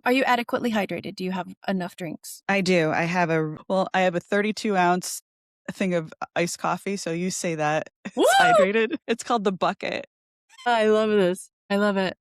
Are you adequately hydrated? Do you have enough drinks? I do. I have a 32-ounce thing of iced coffee. So you say that Woo! it's hydrated. It's called the bucket. I love this. I love it.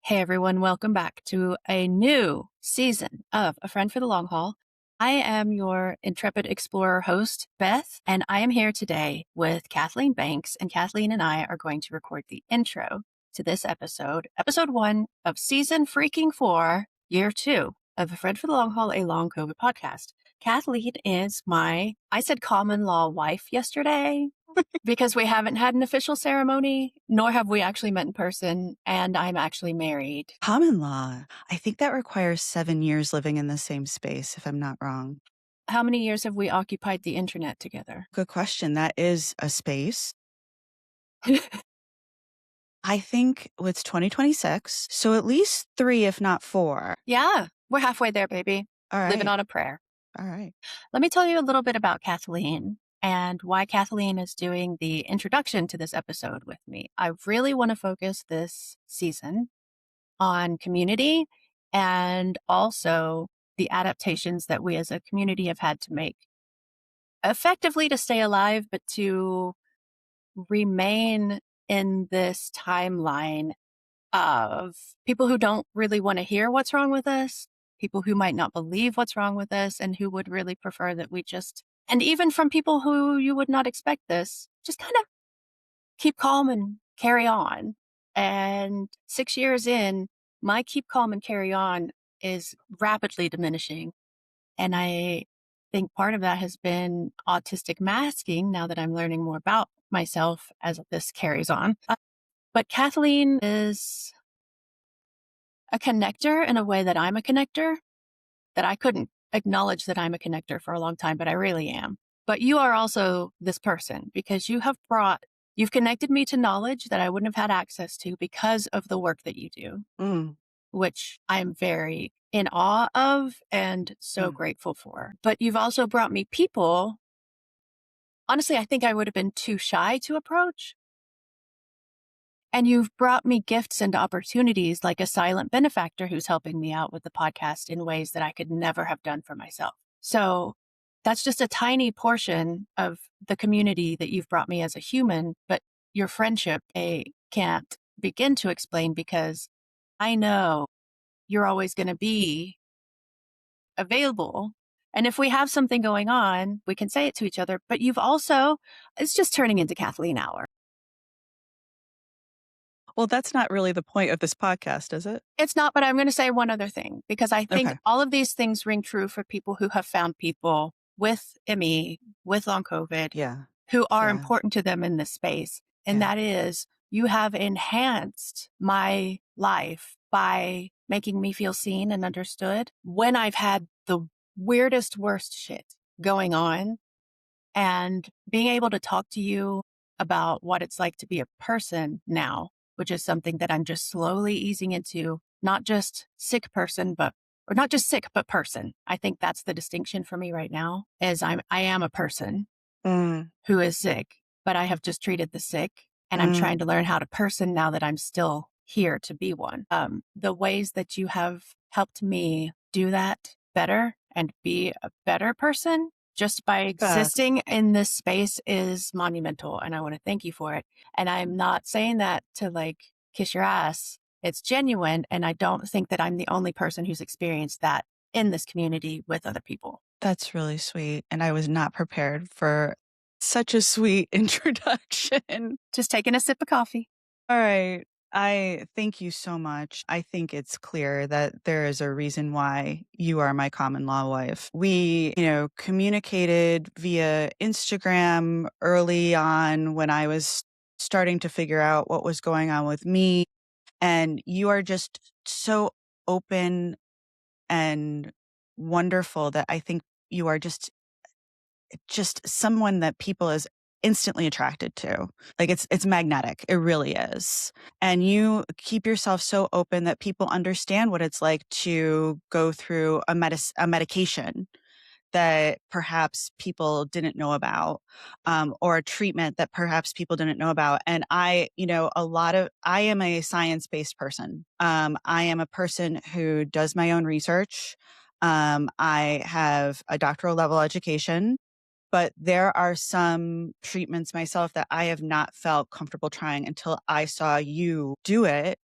Hey everyone, welcome back to a new season of A Friend for the Long Haul. I am your intrepid explorer host, Beth, and I am here today with Kathleen Banks, and Kathleen and I are going to record the intro to this episode 1 of season freaking 4, year 2 of A Friend for the Long Haul, a long COVID podcast. Kathleen is I said common law wife yesterday because we haven't had an official ceremony, nor have we actually met in person, and I'm actually married. Common law. I think that requires 7 years living in the same space, if I'm not wrong. How many years have we occupied the internet together? Good question. That is a space. I think it's 2026. So at least 3, if not 4. Yeah, we're halfway there, baby. All right. Living on a prayer. All right. Let me tell you a little bit about Kathleen and why Kathleen is doing the introduction to this episode with me. I really want to focus this season on community and also the adaptations that we as a community have had to make effectively to stay alive, but to remain in this timeline of people who don't really want to hear what's wrong with us, people who might not believe what's wrong with us, and who would really prefer that we just, and even from people who you would not expect this, just kind of keep calm and carry on. And 6 years in, my keep calm and carry on is rapidly diminishing. And I think part of that has been autistic masking now that I'm learning more about myself as this carries on. But Kathleen is a connector in a way that I'm a connector, that I couldn't acknowledge that I'm a connector for a long time, but I really am. But you are also this person because you've connected me to knowledge that I wouldn't have had access to because of the work that you do, which I'm very in awe of and so grateful for. But you've also brought me people. Honestly, I think I would have been too shy to approach. And you've brought me gifts and opportunities like a silent benefactor who's helping me out with the podcast in ways that I could never have done for myself. So that's just a tiny portion of the community that you've brought me as a human, but your friendship, I can't begin to explain because I know you're always going to be available. And if we have something going on, we can say it to each other, but it's just turning into Kathleen Hour. Well, that's not really the point of this podcast, is it? It's not, but I'm going to say one other thing because I think all of these things ring true for people who have found people with ME, with long COVID, who are important to them in this space. And that is, you have enhanced my life by making me feel seen and understood when I've had the weirdest, worst shit going on, and being able to talk to you about what it's like to be a person now, which is something that I'm just slowly easing into, not just sick person, but person. I think that's the distinction for me right now is I am a person who is sick, but I have just treated the sick and I'm trying to learn how to person now that I'm still here to be one. The ways that you have helped me do that better and be a better person just by existing in this space is monumental. And I want to thank you for it. And I'm not saying that to kiss your ass. It's genuine. And I don't think that I'm the only person who's experienced that in this community with other people. That's really sweet. And I was not prepared for such a sweet introduction. Just taking a sip of coffee. All right. I thank you so much. I think it's clear that there is a reason why you are my common law wife. We, communicated via Instagram early on when I was starting to figure out what was going on with me. And you are just so open and wonderful that I think you are just someone that people is instantly attracted to. Like it's magnetic. It really is. And you keep yourself so open that people understand what it's like to go through a medication that perhaps people didn't know about, or a treatment that perhaps people didn't know about. And I am a science based person. I am a person who does my own research. I have a doctoral level education, but there are some treatments myself that I have not felt comfortable trying until I saw you do it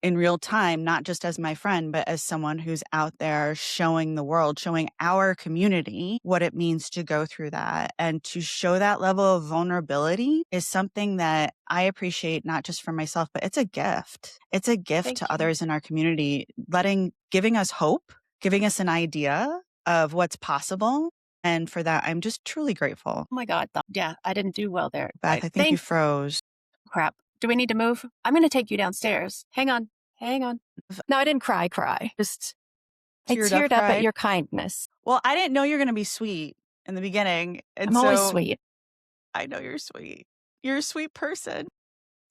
in real time, not just as my friend, but as someone who's out there showing the world, showing our community what it means to go through that. And to show that level of vulnerability is something that I appreciate, not just for myself, but it's a gift. It's a gift Thank to you. others in our community, giving us hope, giving us an idea of what's possible. And for that, I'm just truly grateful. Oh my God. Yeah, I didn't do well there. Beth, I think you Thank froze. crap. Do we need to move? I'm going to take you downstairs. Hang on. Hang on. No, I didn't cry. Just, I Teared up, teared up at cried. your kindness. Well, I didn't know you're going to be sweet in the beginning. And I'm always so sweet. I know you're sweet. You're a sweet person.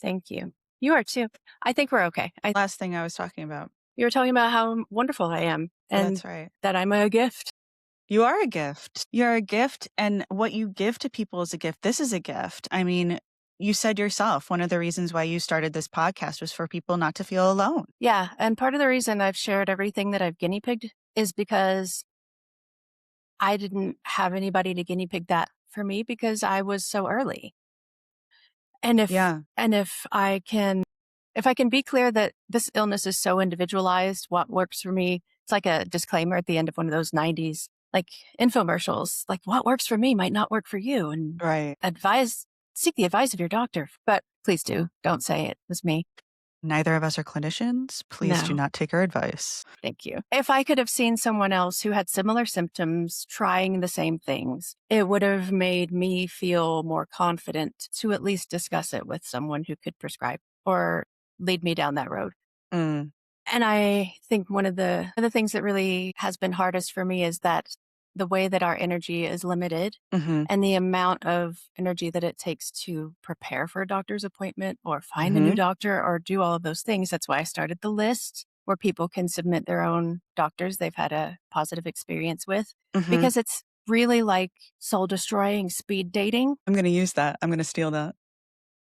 Thank you. You are too. I think we're okay. Last thing I was talking about. You were talking about how wonderful I am and That's right. that I'm a gift. You are a gift. You're a gift. And what you give to people is a gift. This is a gift. I mean, you said yourself, one of the reasons why you started this podcast was for people not to feel alone. Yeah. And part of the reason I've shared everything that I've guinea pigged is because I didn't have anybody to guinea pig that for me because I was so early. And Yeah. if I can be clear that this illness is so individualized, what works for me, it's like a disclaimer at the end of one of those 90s, like infomercials, like what works for me might not work for you. And Right. seek the advice of your doctor. But please don't say it was me. Neither of us are clinicians. Please do No, not take our advice. thank you. If I could have seen someone else who had similar symptoms trying the same things, it would have made me feel more confident to at least discuss it with someone who could prescribe or lead me down that road. Mm. And I think one of the things that really has been hardest for me is that the way that our energy is limited Mm-hmm. and the amount of energy that it takes to prepare for a doctor's appointment or find a new Mm-hmm. doctor or do all of those things. That's why I started the list where people can submit their own doctors they've had a positive experience with, Mm-hmm. because it's really like soul destroying speed dating. I'm going to use that. I'm going to steal that.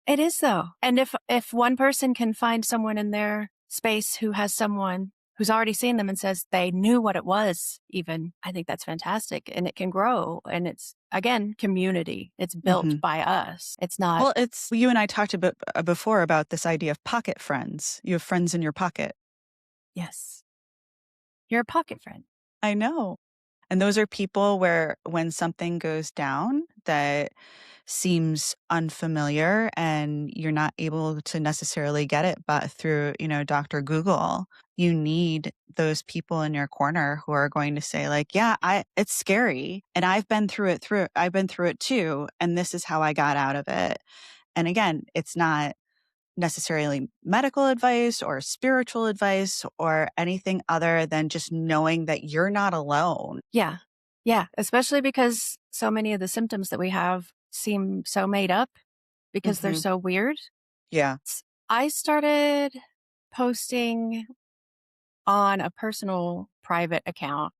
It is though. And if one person can find someone in their space who has someone who's already seen them and says they knew what it was, even, I think that's fantastic. And it can grow. And it's, again, community. It's built Mm-hmm. by us. It's not, Well, it's you and I talked about before about this idea of pocket friends. You have friends in your pocket. yes, you're a pocket friend. I know. And those are people where when something goes down that seems unfamiliar and you're not able to necessarily get it but through, Dr. Google, you need those people in your corner who are going to say like, yeah, it's scary and I've been through it too and this is how I got out of it. And again, it's not necessarily medical advice or spiritual advice or anything other than just knowing that you're not alone. Yeah. Yeah. Especially because so many of the symptoms that we have seem so made up because they're Hmm. so weird. Yeah. I started posting on a personal private account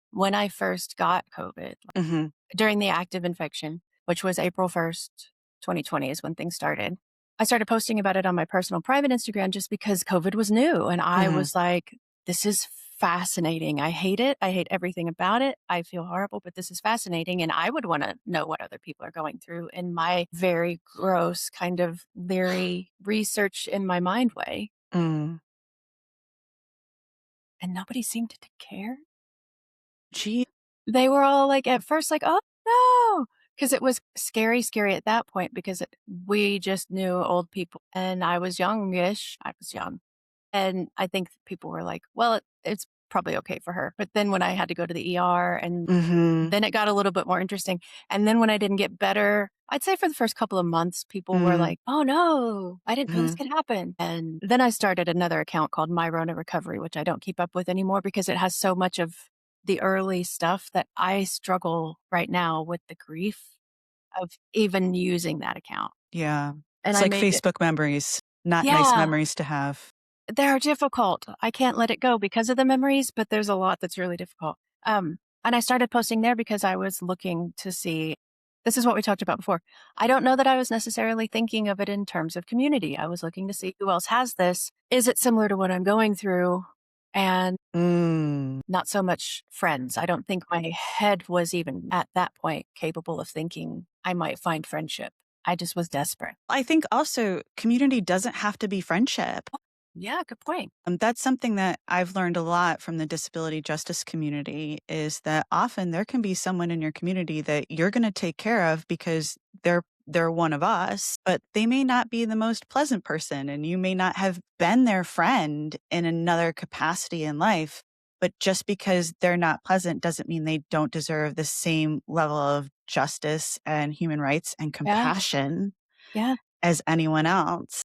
when I first got COVID Hmm. during the active infection, which was April 1st, 2020 is when things started. I started posting about it on my personal private Instagram just because COVID was new. And I Hmm. was like, this is fascinating. I hate it. I hate everything about it. I feel horrible, but this is fascinating. And I would want to know what other people are going through in my very gross, kind of leery research in my mind way. Mm. And nobody seemed to care. Gee. They were all like, at first, like, oh no, because it was scary at that point because we just knew old people and I was youngish. I was young. And I think people were like, well, it's probably okay for her. But then when I had to go to the ER and Hmm. then it got a little bit more interesting. And then when I didn't get better, I'd say for the first couple of months, people were Mm. like, oh no, I didn't know this Hmm. could happen. And then I started another account called My Rona Recovery, which I don't keep up with anymore because it has so much of the early stuff that I struggle right now with the grief of even using that account. Yeah. And It's I like made it, Facebook memories, not nice yeah, memories to have. they're difficult. I can't let it go because of the memories, but there's a lot that's really difficult. And I started posting there because I was looking to see, this is what we talked about before. I don't know that I was necessarily thinking of it in terms of community. I was looking to see who else has this. Is it similar to what I'm going through? And Mm. not so much friends. I don't think my head was even at that point capable of thinking I might find friendship. I just was desperate. I think also community doesn't have to be friendship. Yeah, good point. That's something that I've learned a lot from the disability justice community is that often there can be someone in your community that you're going to take care of because they're one of us, but they may not be the most pleasant person and you may not have been their friend in another capacity in life. But just because they're not pleasant doesn't mean they don't deserve the same level of justice and human rights and Yeah, compassion yeah, as anyone else.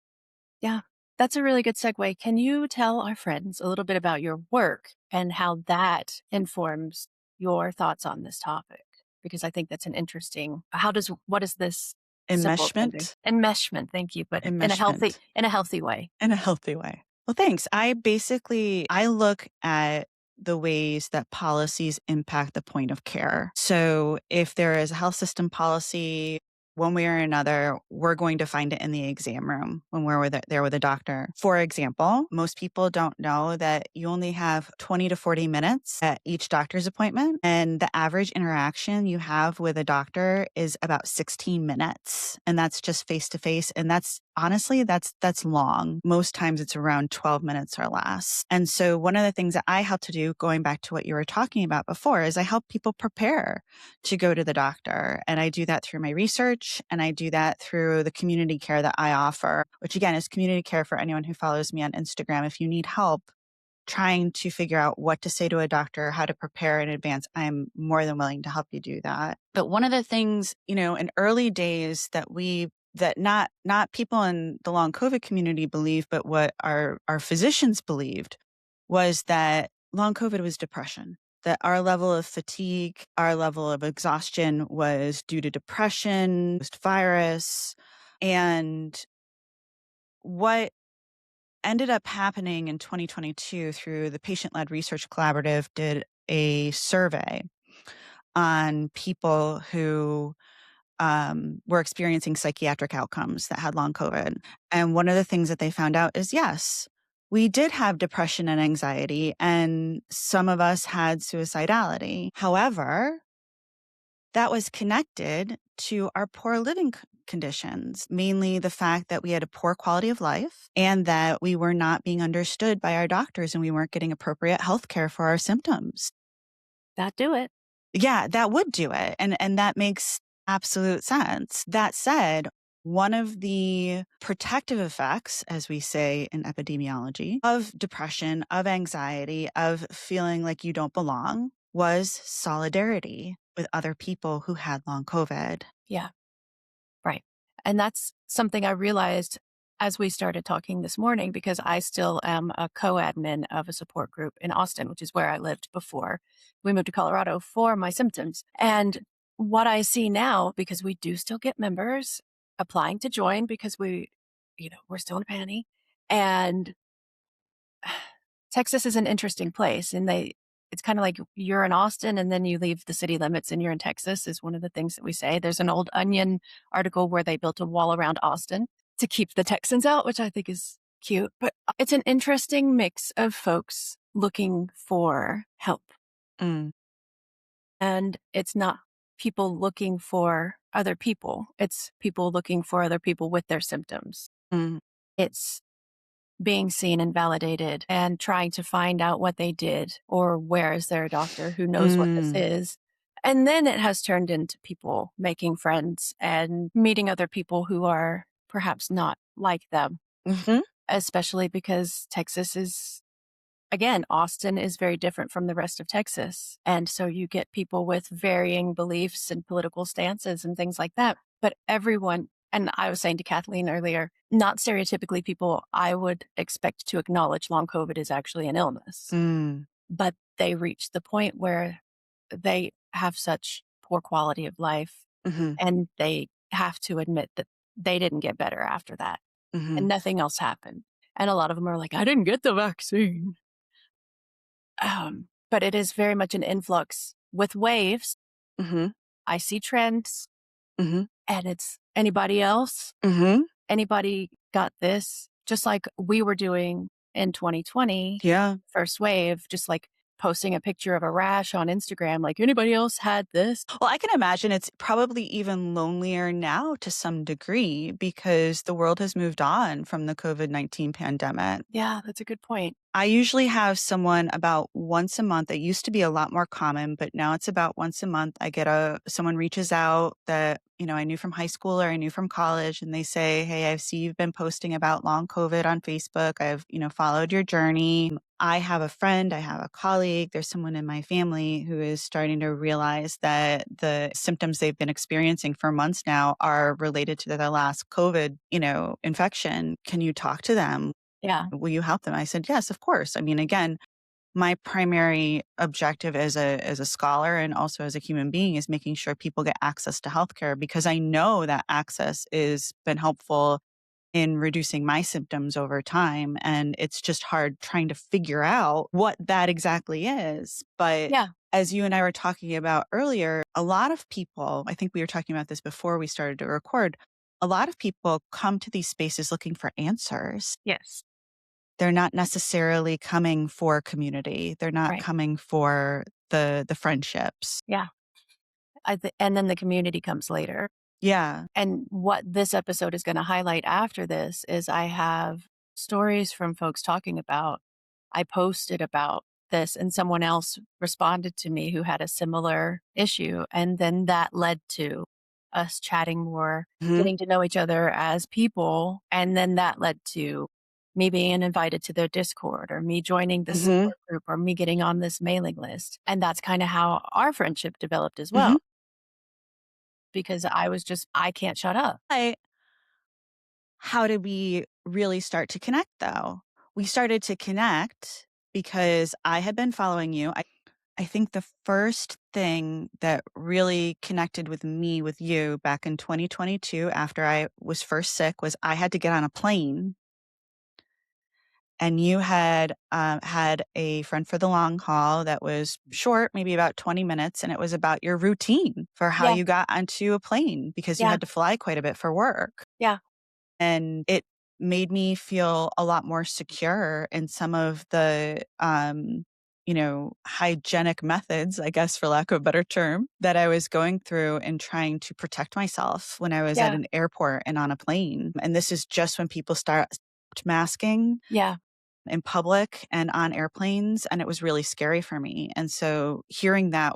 yeah. That's a really good segue. Can you tell our friends a little bit about your work and how that informs your thoughts on this topic? Because I think that's an interesting, what is this symbol can do? Enmeshment, Enmeshment, thank you, but enmeshment. in a healthy way. In a healthy way. Well, thanks. I look at the ways that policies impact the point of care. So if there is a health system policy, one way or another, we're going to find it in the exam room when there with a doctor. For example, most people don't know that you only have 20 to 40 minutes at each doctor's appointment, and the average interaction you have with a doctor is about 16 minutes. And that's just face to face. And that's honestly, that's long. Most times it's around 12 minutes or less. And so one of the things that I help to do, going back to what you were talking about before, is I help people prepare to go to the doctor. And I do that through my research and I do that through the community care that I offer, which again is community care for anyone who follows me on Instagram. If you need help trying to figure out what to say to a doctor, how to prepare in advance, I'm more than willing to help you do that. But one of the things, in early days that not people in the long COVID community believe, but what our physicians believed was that long COVID was depression, that our level of fatigue, our level of exhaustion was due to depression, virus. And what ended up happening in 2022 through the Patient Led Research Collaborative did a survey on people who were experiencing psychiatric outcomes that had long COVID. And one of the things that they found out is yes, we did have depression and anxiety, and some of us had suicidality. However, that was connected to our poor living conditions, mainly the fact that we had a poor quality of life and that we were not being understood by our doctors and we weren't getting appropriate health care for our symptoms. That do it. Yeah, that would do it. And that makes absolute sense. That said, one of the protective effects, as we say in epidemiology, of depression, of anxiety, of feeling like you don't belong was solidarity with other people who had long COVID. Yeah. Right. And that's something I realized as we started talking this morning, because I still am a co admin of a support group in Austin, which is where I lived before we moved to Colorado for my symptoms. And what I see now, because we do still get members applying to join because we're still in a panty. And Texas is an interesting place, and it's kind of like you're in Austin and then you leave the city limits and you're in Texas is one of the things that we say. There's an old Onion article where they built a wall around Austin to keep the Texans out, which I think is cute. But it's an interesting mix of folks looking for help. Mm, And it's not people looking for other people. It's people looking for other people with their symptoms. mm, It's being seen and validated and trying to find out what they did or where is there a doctor who knows what this mm, is. And then it has turned into people making friends and meeting other people who are perhaps not like them, mhm, especially because Texas is, again, Austin is very different from the rest of Texas. And so you get people with varying beliefs and political stances and things like that. But everyone, and I was saying to Kathleen earlier, not stereotypically people I would expect to acknowledge long COVID is actually an illness, mm, but they reach the point where they have such poor quality of life mhm, and they have to admit that they didn't get better after that and mhm, nothing else happened. And a lot of them are like, I didn't get the vaccine. But it is very much an influx with waves, Mhm. I see trends Mhm. and it's anybody else? Mhm. Anybody got this? Just like we were doing in 2020, Yeah. first wave, just like posting a picture of a rash on Instagram, like anybody else had this? Well, I can imagine it's probably even lonelier now to some degree because the world has moved on from the COVID-19 pandemic. Yeah, that's a good point. I usually have someone about once a month. It used to be a lot more common, but now it's about once a month. I get someone reaches out that, I knew from high school or I knew from college and they say, "Hey, I see you've been posting about long COVID on Facebook. I've, followed your journey. I have a friend, I have a colleague, there's someone in my family who is starting to realize that the symptoms they've been experiencing for months now are related to the last COVID, infection. Can you talk to them? Yeah. Will you help them?" I said, "Yes, of course." I mean, again, my primary objective as a scholar and also as a human being is making sure people get access to healthcare because I know that access is been helpful in reducing my symptoms over time. And it's just hard trying to figure out what that exactly is. But Yeah. as you and I were talking about earlier, a lot of people, I think we were talking about this before we started to record, a lot of people come to these spaces looking for answers. Yes. They're not necessarily coming for community. They're not Right. coming for the friendships. Yeah. And then the community comes later. Yeah. And what this episode is going to highlight after this is I have stories from folks talking about, I posted about this and someone else responded to me who had a similar issue. And then that led to us chatting more, Mhm. getting to know each other as people. And then that led to me being invited to their Discord or me joining the Mhm. support group or me getting on this mailing list. And that's kind of how our friendship developed as well, Mhm. because I was just, I can't shut up. How did we really start to connect though? We started to connect because I had been following you. I think the first thing that really connected with me with you back in 2022 after I was first sick was I had to get on a plane and you had a friend for the long haul that was short, maybe about 20 minutes, and it was about your routine for how Yeah. you got onto a plane because you Yeah. had to fly quite a bit for work. Yeah. And it made me feel a lot more secure in some of the, hygienic methods, I guess, for lack of a better term, that I was going through and trying to protect myself when I was at Yeah. an airport and on a plane. And this is just when people start masking Yeah. in public and on airplanes, and it was really scary for me. And so hearing that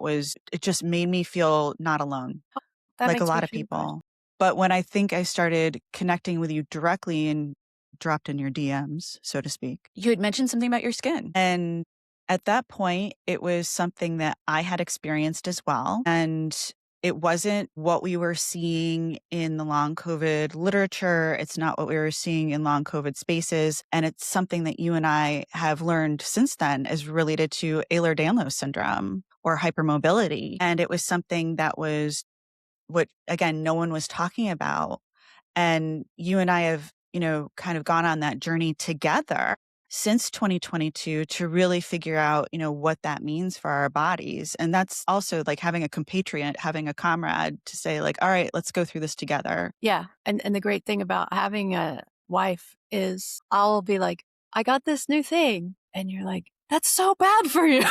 it just made me feel not alone, That like a makes me lot of feel good. people. But when I think I started connecting with you directly and dropped in your DMs, so to speak, you had mentioned something about your skin. And at that point, it was something that I had experienced as well. And it wasn't what we were seeing in the long COVID literature. It's not what we were seeing in long COVID spaces. And it's something that you and I have learned since then is related to Ehlers-Danlos syndrome or hypermobility. And it was something that was what, again, no one was talking about. And you and I have, kind of gone on that journey together since 2022 to really figure out, what that means for our bodies. And that's also like having a compatriot, having a comrade to say like, all right, let's go through this together. Yeah. And the great thing about having a wife is I'll be like, I got this new thing. And you're like, that's so bad for you.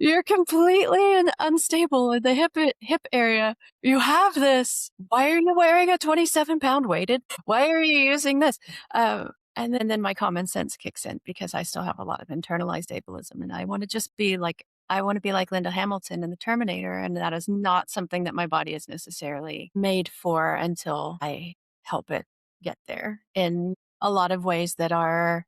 You're completely unstable in the hip area. You have this. Why are you wearing a 27-pound weighted? Why are you using this? And then my common sense kicks in because I still have a lot of internalized ableism, and I want to just be like I want to be like Linda Hamilton in the Terminator, and that is not something that my body is necessarily made for until I help it get there in a lot of ways that are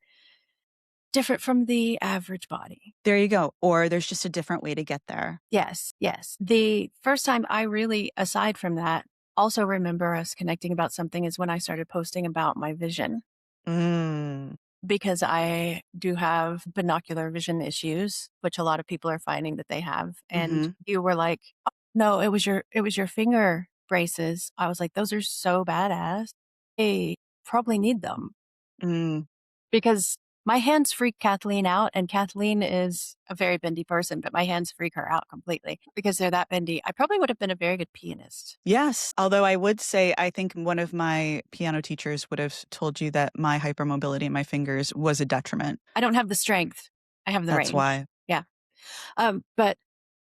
different from the average body. There you go. Or there's just a different way to get there. Yes, yes. The first time I really, aside from that, also remember us connecting about something is when I started posting about my vision Mm. because I do have binocular vision issues, which a lot of people are finding that they have. And Hmm. you were like, "Oh, no, it was your finger braces." I was like, those are so badass. They probably need them Mm. because My hands freak Kathleen out, and Kathleen is a very bendy person, but my hands freak her out completely because they're that bendy. I probably would have been a very good pianist. Yes, although I would say I think one of my piano teachers would have told you that my hypermobility in my fingers was a detriment. I don't have the strength. I have the That's range. why. Yeah. But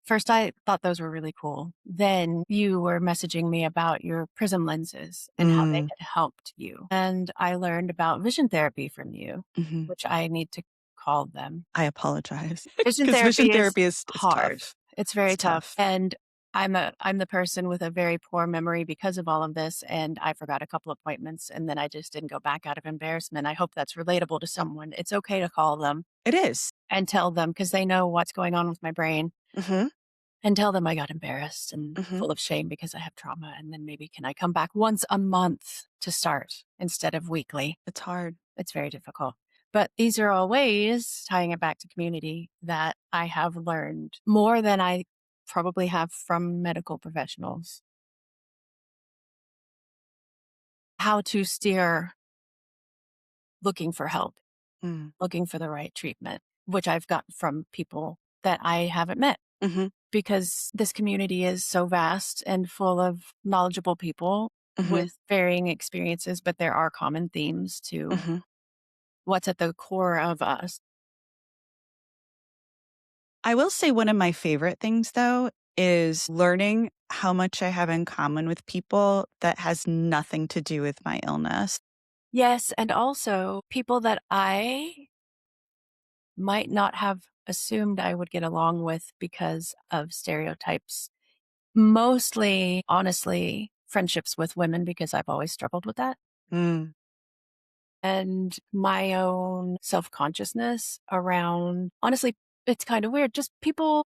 first I thought those were really cool. Then you were messaging me about your prism lenses and how they Mm, had helped you. And I learned about vision therapy from you, mhm. which I need to call them. I apologize Vision because vision therapy is therapy is hard. tough. It's It's very tough. tough. And I'm the person with a very poor memory because of all of this, and I forgot a couple appointments, and then I just didn't go back out of embarrassment. I hope that's relatable to someone. It's okay to call them It is. and tell them because they know what's going on with my brain, Mhm, and tell them I got embarrassed and mhm. full of shame because I have trauma, and then maybe can I come back once a month to start instead of weekly? It's hard. It's very difficult. But these are all ways, tying it back to community, that I have learned more than I probably have from medical professionals. How to steer looking for help, Mm, looking for the right treatment, which I've got from people that I haven't met mhm, because this community is so vast and full of knowledgeable people mhm, with varying experiences, but there are common themes to mhm. what's at the core of us. I will say one of my favorite things, though, is learning how much I have in common with people that has nothing to do with my illness. Yes, and also people that I might not have assumed I would get along with because of stereotypes. Mostly, honestly, friendships with women because I've always struggled with that. Mm, And my own self-consciousness around honestly, it's kind of weird. Just people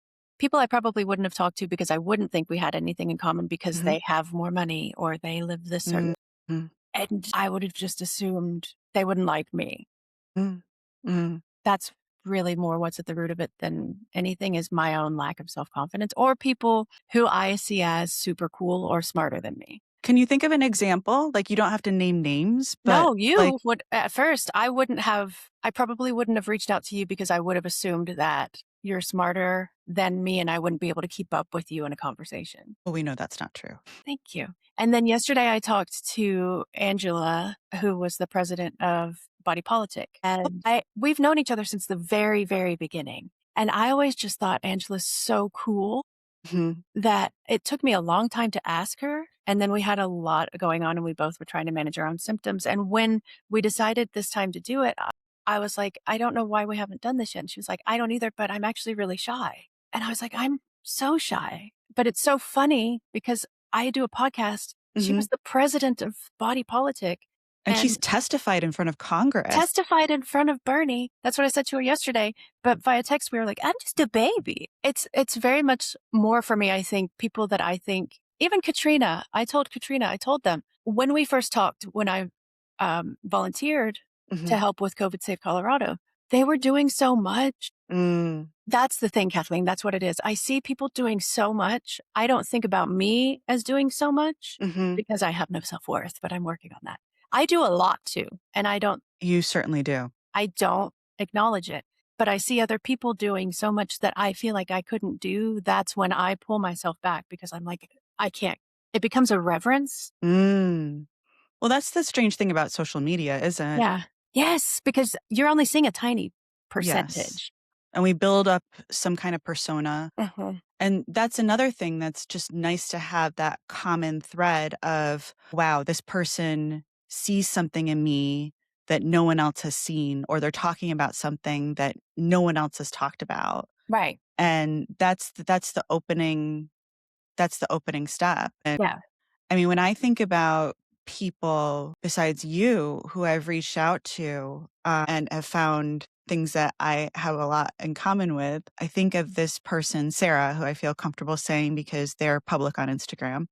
I probably wouldn't have talked to because I wouldn't think we had anything in common because mhm, they have more money or they live this certain mm, mm, and I would have just assumed they wouldn't like me. mm, mm. That's really more what's at the root of it than anything is my own lack of self-confidence or people who I see as super cool or smarter than me. Can you think of an example? Like, you don't have to name names, but, No, like, you would at first, I probably wouldn't have reached out to you because I would have assumed that you're smarter than me and I wouldn't be able to keep up with you in a conversation. well, we know that's not true. Thank you. And then yesterday I talked to Angela, who was the president of Body Politic. And we've known each other since the very, very beginning. And I always just thought Angela's so cool Mhm, that it took me a long time to ask her, and then we had a lot going on, and we both were trying to manage our own symptoms, and when we decided this time to do it, I was like, "I don't know why we haven't done this yet," and she was like, "I don't either, but I'm actually really shy." And I was like, "I'm so shy." But it's so funny because I do a podcast. She mhm. was the president of Body Politic, And she's and testified in front of Congress. testified in front of Bernie. That's what I said to her yesterday, but via text, we were like, "I'm just a baby." It's very much more for me, I think, people that I think even Katrina, I told them when we first talked, when I, volunteered to Mhm. help with COVID Save Colorado, they were doing so much. Mm, That's the thing, Kathleen, that's what it is. I see people doing so much. I don't think about me as doing so much mhm. because I have no self-worth, but I'm working on that. I do a lot too, and You certainly do. I don't acknowledge it. But I see other people doing so much that I feel like I couldn't do. That's when I pull myself back because I'm like, I can't. It becomes a reverence. Mm. Well, that's the strange thing about social media, isn't it? Yeah. Yes, because you're only seeing a tiny Yes. percentage. And we build up some kind of persona. Mhm. And that's another thing that's just nice to have that common thread of, wow, this person sees something in me that no one else has seen, or they're talking about something that no one else has talked about. Right. And that's the opening step. And Yeah. I mean, when I think about people besides you who I've reached out to and have found things that I have a lot in common with, I think of this person, Sarah, who I feel comfortable saying because they're public on Instagram.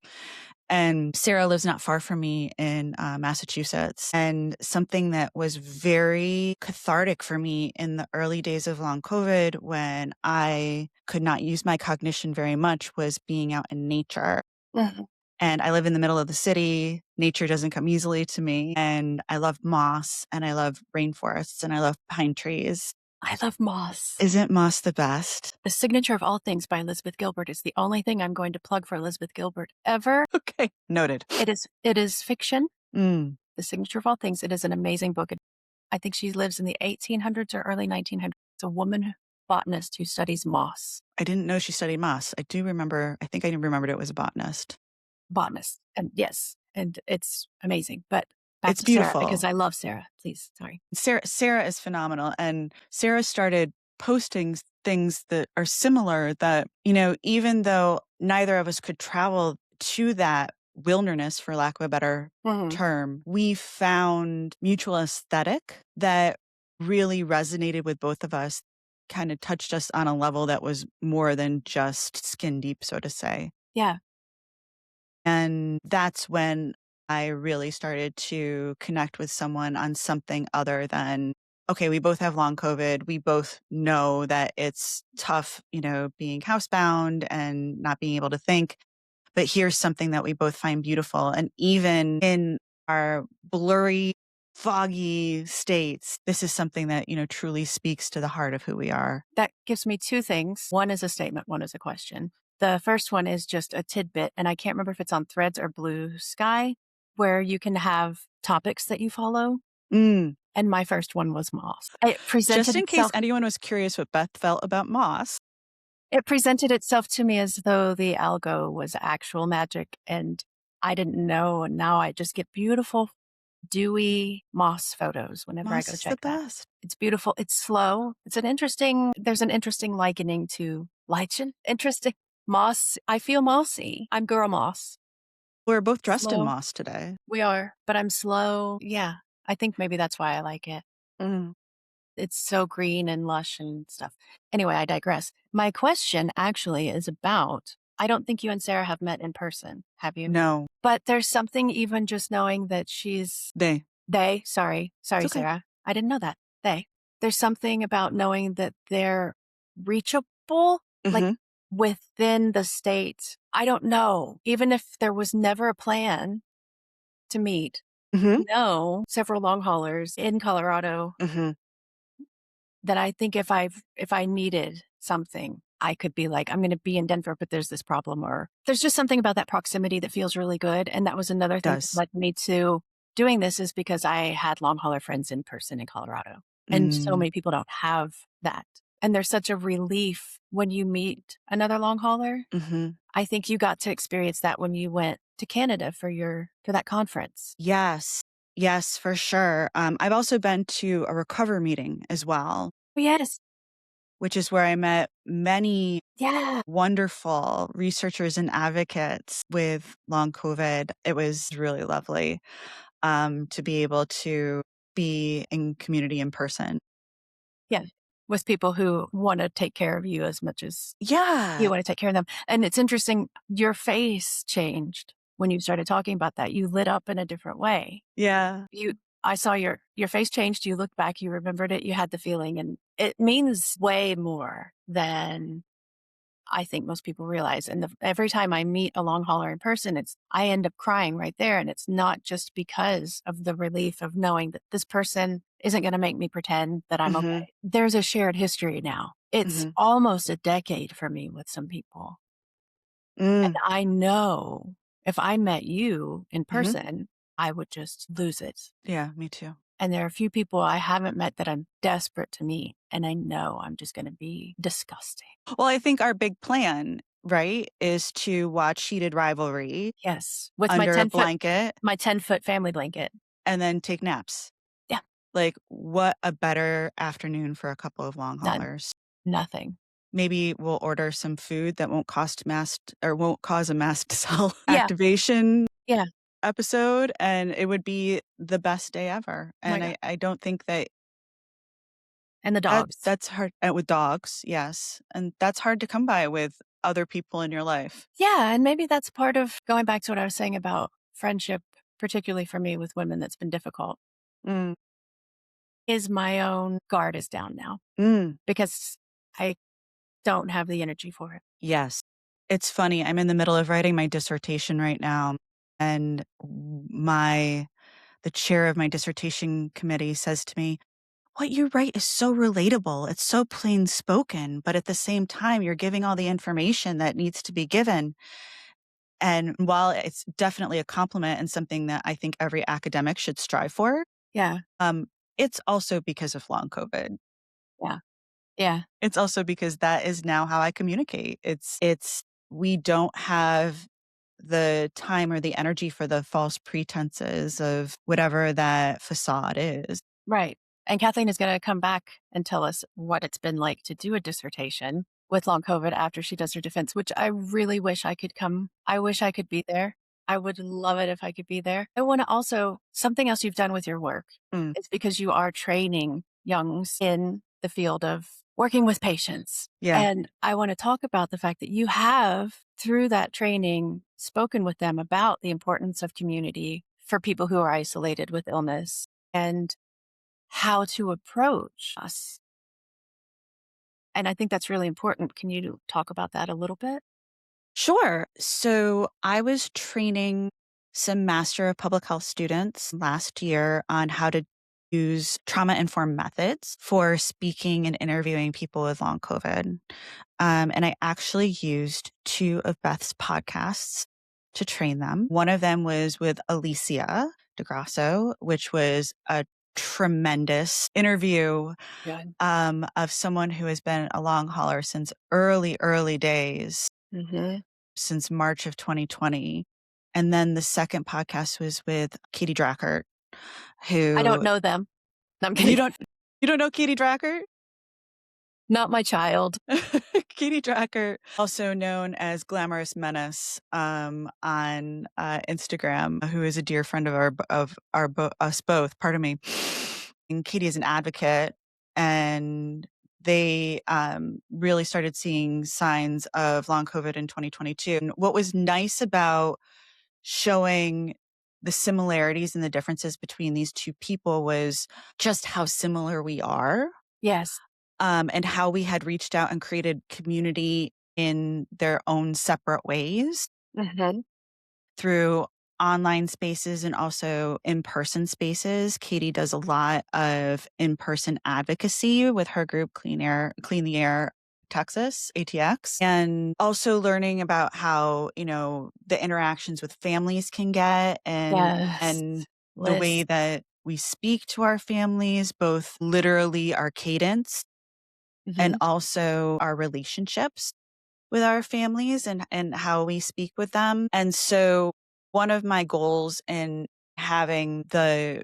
And Sarah lives not far from me in Massachusetts. And something that was very cathartic for me in the early days of long COVID when I could not use my cognition very much was being out in nature. Mhm. And I live in the middle of the city. Nature doesn't come easily to me. And I love moss and I love rainforests and I love pine trees. I love moss. Isn't moss the best? The Signature of All Things by Elizabeth Gilbert is the only thing I'm going to plug for Elizabeth Gilbert ever. Okay. Noted. It is fiction. Mm, The Signature of All Things. It is an amazing book. I think she lives in the 1800s or early 1900s. It's a woman botanist who studies moss. I didn't know she studied moss. I think I remembered it was a botanist. Botanist. And yes, and it's amazing. But back It's to Sarah, because beautiful. I love Sarah. Please, sorry. Sarah is phenomenal, and Sarah started posting things that are similar that, even though neither of us could travel to that wilderness, for lack of a better Mhm. term, we found mutual aesthetic that really resonated with both of us, kind of touched us on a level that was more than just skin deep, so to say. Yeah. And that's when I really started to connect with someone on something other than, okay, we both have long COVID. We both know that it's tough, being housebound and not being able to think. But here's something that we both find beautiful. And even in our blurry, foggy states, this is something that, truly speaks to the heart of who we are. That gives me two things. One is a statement, one is a question. The first one is just a tidbit, and I can't remember if it's on Threads or Blue Sky, where you can have topics that you follow. Mm. And my first one was moss. It Just presented in case itself anyone was curious what Beth felt about moss. it presented itself to me as though the algo was actual magic, and I didn't know, and now I just get beautiful, dewy moss photos whenever I Moss go is the check that. best. It's beautiful, it's slow, there's an interesting likening to lichen? Interesting. Moss, I feel mossy. I'm girl moss. We're both dressed in Slow. moss today. We are, but I'm slow. Yeah, I think maybe that's why I like it. Mm. It's so green and lush and stuff. Anyway, I digress. My question actually is about I don't think you and Sarah have met in person, have you? No, But there's something even just knowing that they. sorry, It's okay. Sarah. I didn't know that. There's something about knowing that they're reachable, like Mhm, within the state. I don't know. Even if there was never a plan to meet, mhm, no, several long haulers in Colorado mhm. that I think if I needed something, I could be like, I'm going to be in Denver, but there's this problem, or there's just something about that proximity that feels really good. And that was another thing that Does. led me to doing this is because I had long hauler friends in person in Colorado. And so Mm, many people don't have that. And there's such a relief when you meet another long hauler. mhm. I think you got to experience that when you went to Canada for that conference. Yes. Yes, for sure. I've also been to a recover meeting as well, Oh, yes. which is where I met many Yeah. wonderful researchers and advocates with long COVID. It was really lovely, to be able to be in community in person. Yeah. With people who want to take care of you as much as you Yeah. wanna take care of them, and it's interesting, your face changed when you started talking about that, you lit up in a different way. Yeah. You I saw your face changed, you looked back, you remembered it, you had the feeling, and it means way more than I think most people realize, and every time I meet a long hauler in person, I end up crying right there, and it's not just because of the relief of knowing that this person isn't gonna make me pretend that I'm Mhm, okay. There's a shared history now. It's mhm, almost a decade for me with some people, and mm, I know if I met you in mhm. person, I would just lose it, Yeah, me too. and there are a few people I haven't met that I'm desperate to meet, and I know I'm just gonna be disgusting. Well, I think our big plan, right, is to watch Heated Rivalry Yes, with under a blanket my 10-foot family blanket. and then take naps. Yeah, Like, what a better afternoon for a couple of long none, haulers. nothing. Maybe we'll order some food that won't cause a mast cell Yeah, activation yeah, episode, and it would be the best day ever. oh my And god, I don't think that and the dogs. that's hard with dogs, yes, and that's hard to come by with other people in your life. Yeah, and maybe that's part of going back to what I was saying about friendship, particularly for me with women that's been difficult, Mm, is my own guard is down now mm, because I don't have the energy for it. yes. It's funny, I'm in the middle of writing my dissertation right now, and my the chair of my dissertation committee says to me, "What you write is so relatable. It's so plain spoken, but at the same time, you're giving all the information that needs to be given." And while it's definitely a compliment and something that I think every academic should strive for, Yeah. um, it's also because of long COVID. Yeah. Yeah. It's also because that is now how I communicate. It's we don't have the time or the energy for the false pretenses of whatever that facade is. Right. And Kathleen is going to come back and tell us what it's been like to do a dissertation with long COVID after she does her defense, which I really wish I could come. I wish I could be there. I would love it if I could be there. I want to also, something else you've done with your work Mm, is because you are training youngs in the field of working with patients. yeah. And I want to talk about the fact that you have, through that training, spoken with them about the importance of community for people who are isolated with illness. And how to approach us. And I think that's really important. Can you talk about that a little bit? Sure. So I was training some Master of Public Health students last year on how to use trauma informed methods for speaking and interviewing people with long COVID. And I actually used two of Beth's podcasts to train them. One of them was with Alicia DeGrasso, which was a tremendous interview Good. of someone who has been a long hauler since early days, Hmm. since March of 2020. And then the second podcast was with Katie Drackert, I don't who know them. No, I'm you kidding. don't know Katie Drackert? Not my child. Katie Dracker, also known as Glamorous Menace on Instagram, who is a dear friend of us both. Pardon me. And Katie is an advocate, and they really started seeing signs of long COVID in 2022. And what was nice about showing the similarities and the differences between these two people was just how similar we are, Yes. and how we had reached out and created community in their own separate ways Hmm. through online spaces and also in-person spaces. Katie does a lot of in-person advocacy with her group Clean the Air Texas, ATX, and also learning about how, the interactions with families can get Yes. and the way Liz. that we speak to our families, both literally our cadence and Hmm. also our relationships with our families and how we speak with them. And so one of my goals in having the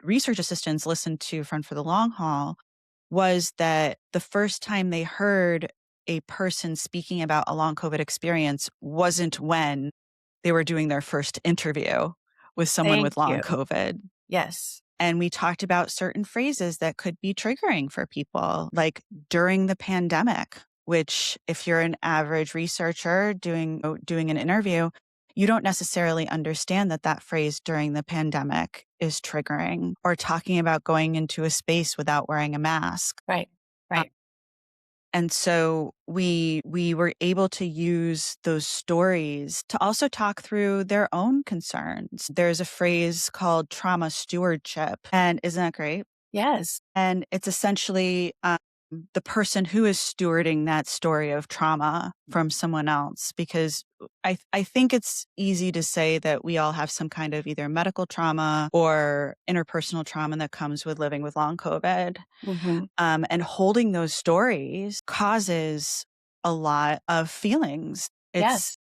research assistants listen to Friend for the Long Haul was that the first time they heard a person speaking about a long COVID experience wasn't when they were doing their first interview with someone Thank with long you. COVID. Yes. And we talked about certain phrases that could be triggering for people, like during the pandemic, which if you're an average researcher doing an interview, you don't necessarily understand that that phrase during the pandemic is triggering, or talking about going into a space without wearing a mask. Right. Right. And so we were able to use those stories to also talk through their own concerns. There's a phrase called trauma stewardship, and isn't that great? Yes. And it's essentially the person who is stewarding that story of trauma from someone else. Because I think it's easy to say that we all have some kind of either medical trauma or interpersonal trauma that comes with living with long COVID. Hmm. And holding those stories causes a lot of feelings. It's Yes.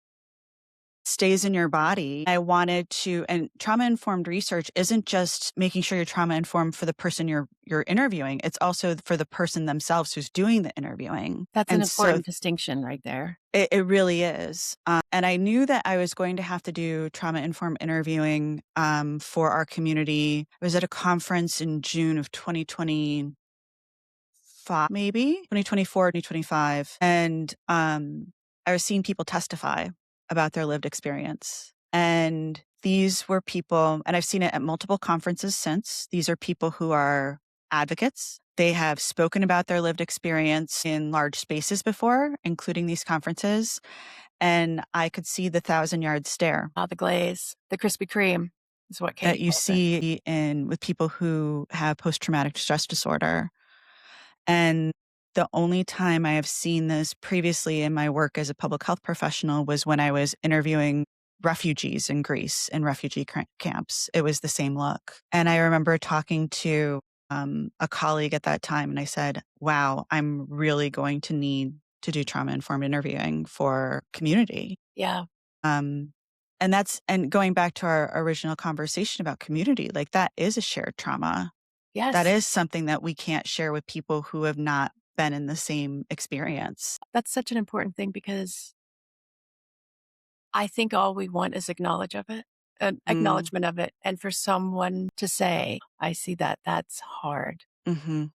stays in your body. I wanted to, and trauma informed research isn't just making sure you're trauma informed for the person you're interviewing. It's also for the person themselves who's doing the interviewing. That's an And so important distinction right there. it really is. And I knew that I was going to have to do trauma informed interviewing for our community. I was at a conference in June of 2020 maybe 2024, 2025. And I was seeing people testify about their lived experience. And these were people, and I've seen it at multiple conferences since. These are people who are advocates. They have spoken about their lived experience in large spaces before, including these conferences, and I could see the thousand-yard stare The glaze, the Krispy Kreme is what that Katie you calls it. see in with people who have post-traumatic stress disorder. And the only time I have seen this previously in my work as a public health professional was when I was interviewing refugees in Greece in refugee camps. It was the same look. And I remember talking to a colleague at that time, and I said, wow, I'm really going to need to do trauma informed interviewing for community. Yeah. Um, and going back to our original conversation about community, like that is a shared trauma. That Yes. is something that we can't share with people who have not been in the same experience. That's such an important thing because I think all we want is an Mm, acknowledgement of it. And for someone to say, I see that, that's hard. mhm,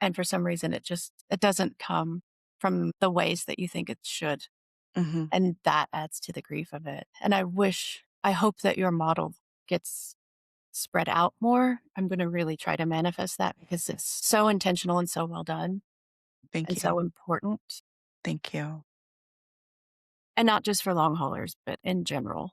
And for some reason, it doesn't come from the ways that you think it should. mhm, And that adds to the grief of it. And I hope that your model gets spread out more. I'm going to really try to manifest that because it's so intentional and so well done thank and you, so important. thank you. And not just for long haulers, but in general.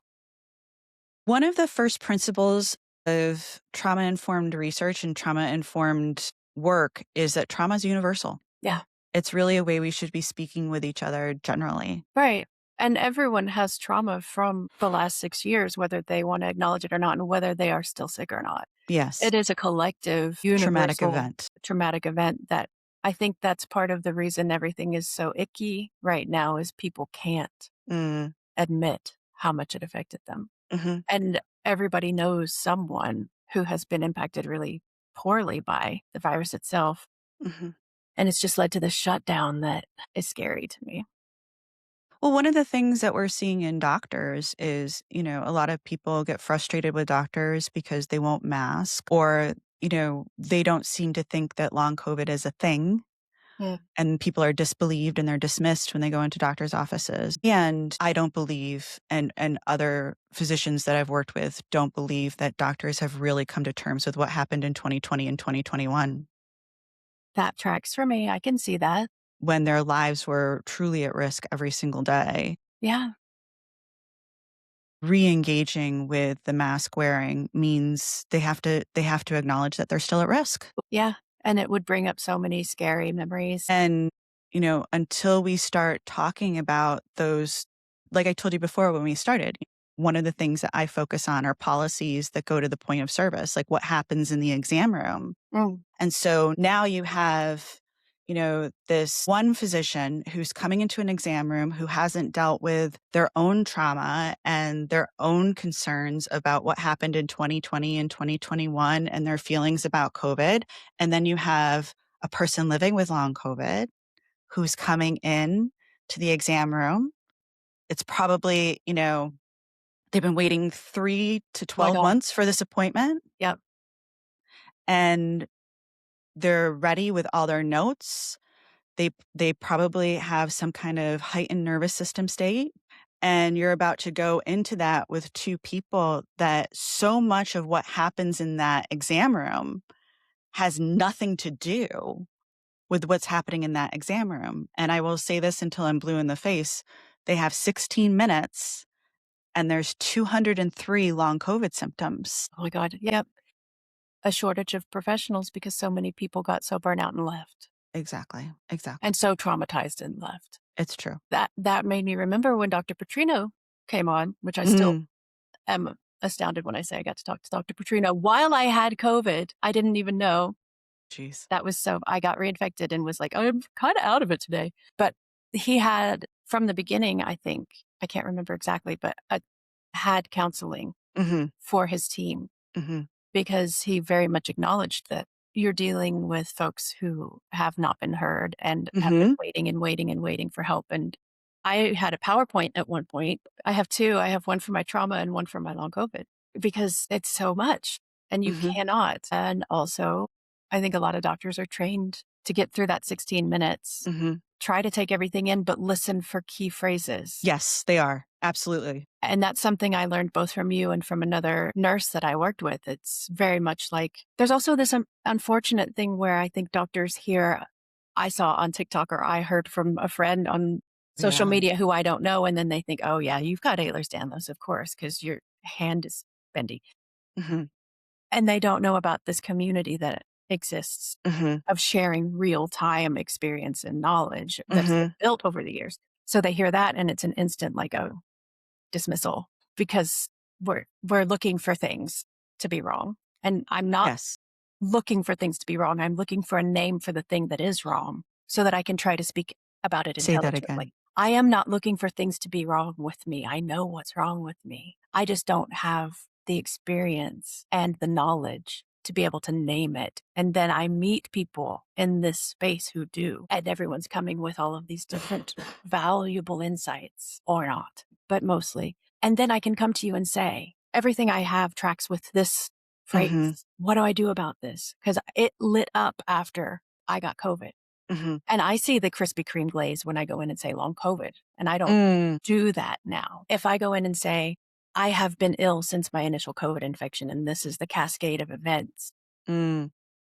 One of the first principles of trauma-informed research and trauma-informed work is that trauma is universal. Yeah. It's really a way we should be speaking with each other generally. Right. And everyone has trauma from the last 6 years, whether they want to acknowledge it or not, and whether they are still sick or not. Yes, It is a collective, traumatic universal event. traumatic event that I think that's part of the reason everything is so icky right now is people can't Mm, admit how much it affected them. mhm, And everybody knows someone who has been impacted really poorly by the virus itself. mhm. And it's just led to this shutdown that is scary to me. Well, one of the things that we're seeing in doctors is, a lot of people get frustrated with doctors because they won't mask or, they don't seem to think that long COVID is a thing. Yeah. And people are disbelieved and they're dismissed when they go into doctors' offices. And I don't believe, and other physicians that I've worked with don't believe that doctors have really come to terms with what happened in 2020 and 2021 That tracks for me. I can see that. when their lives were truly at risk every single day. Yeah. Re-engaging with the mask wearing means they have to acknowledge that they're still at risk. Yeah. And it would bring up so many scary memories. And, until we start talking about those, like I told you before when we started, one of the things that I focus on are policies that go to the point of service, like what happens in the exam room. Mm. And so now you have, this one physician who's coming into an exam room who hasn't dealt with their own trauma and their own concerns about what happened in 2020 and 2021 and their feelings about COVID. And then you have a person living with long COVID who's coming in to the exam room. It's probably, they've been waiting 3 to Oh my 12 God. months for this appointment, Yep. and they're ready with all their notes. They probably have some kind of heightened nervous system state, and you're about to go into that with 2 people that so much of what happens in that exam room has nothing to do with what's happening in that exam room. And I will say this until I'm blue in the face. They have 16 minutes and there's 203 long COVID symptoms. Oh my God. Yep. A shortage of professionals because so many people got so burnt out and left Exactly. Exactly. and so traumatized and left. It's true. That made me remember when Dr. Petrino came on, which I still Mm, am astounded when I say I got to talk to Dr. Petrino while I had COVID. I didn't even know jeez. that was so I got reinfected and was like, I'm kind of out of it today. But he had from the beginning, I think, I can't remember exactly, but had counseling Mhm, for his team mhm, because he very much acknowledged that you're dealing with folks who have not been heard and have been mhm, waiting and waiting and waiting for help. And I had a PowerPoint at one point. I have two. I have one for my trauma and one for my long COVID because it's so much and you mhm, cannot. And also, I think a lot of doctors are trained to get through that 16 minutes mhm. try to take everything in, but listen for key phrases. Yes, they are. Absolutely. And that's something I learned both from you and from another nurse that I worked with. It's very much like there's also this unfortunate thing where I think doctors here, I saw on TikTok or I heard from a friend on social Yeah. media who I don't know. And then they think, oh, yeah, you've got Ehlers-Danlos, of course, because your hand is bendy. Mhm. And they don't know about this community that exists Mhm. of sharing real time experience and knowledge that's been Mhm. built over the years. So they hear that and it's an instant like, oh, dismissal because we're looking for things to be wrong. And I'm not Yes. looking for things to be wrong. I'm looking for a name for the thing that is wrong so that I can try to speak about it Say that intelligently. again. I am not looking for things to be wrong with me. I know what's wrong with me. I just don't have the experience and the knowledge to be able to name it. And then I meet people in this space who do. And everyone's coming with all of these different valuable insights or not, but mostly. And then I can come to you and say, everything I have tracks with this Mhm. phrase. What do I do about this? Because it lit up after I got COVID. Mhm. And I see the Krispy Kreme glaze when I go in and say long COVID. And I don't Mm. do that now. If I go in and say, I have been ill since my initial COVID infection, and this is the cascade of events, Mm.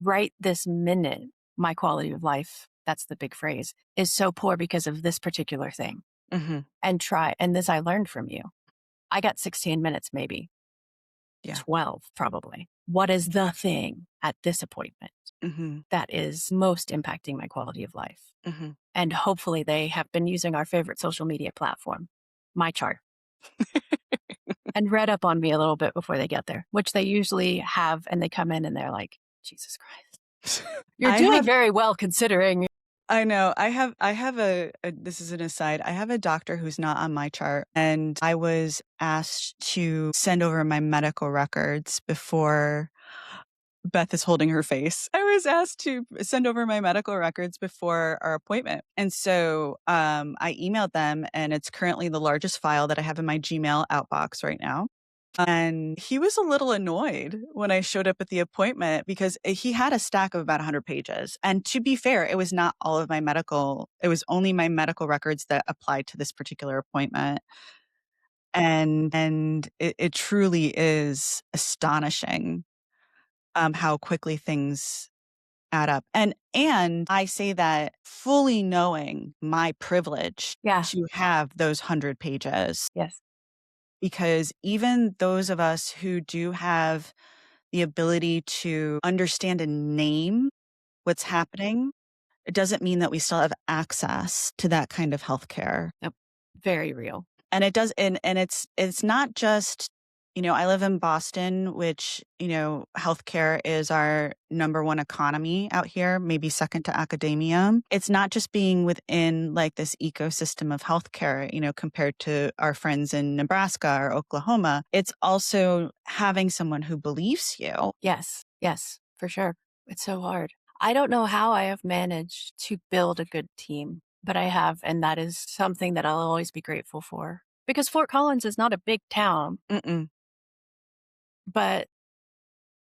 right this minute, my quality of life, that's the big phrase, is so poor because of this particular thing. Mhm. And this I learned from you. I got 16 minutes, maybe Yeah. 12, probably. What is the thing at this appointment Mhm. that is most impacting my quality of life? Mhm. And hopefully they have been using our favorite social media platform, my chart, and read up on me a little bit before they get there, which they usually have. And they come in and they're like, Jesus Christ, you're I doing have very well considering. I know. I have a this is an aside. I have a doctor who's not on my chart, and I was asked to send over my medical records before Beth is holding her face. I was asked to send over my medical records before our appointment. And so I emailed them, and it's currently the largest file that I have in my Gmail outbox right now. And he was a little annoyed when I showed up at the appointment because he had a stack of about 100 pages. And to be fair, it was not all of my medical, it was only my medical records that applied to this particular appointment. And it truly is astonishing how quickly things add up. And I say that fully knowing my privilege Yeah. to have those 100 pages, Yes. because even those of us who do have the ability to understand and name what's happening, it doesn't mean that we still have access to that kind of healthcare. Yep. Very real. And it does, and it's not just, I live in Boston, which, healthcare is our number one economy out here, maybe second to academia. It's not just being within like this ecosystem of healthcare, compared to our friends in Nebraska or Oklahoma. It's also having someone who believes you. Yes. Yes, for sure. It's so hard. I don't know how I have managed to build a good team, but I have. And that is something that I'll always be grateful for because Fort Collins is not a big town, Mm-mm. but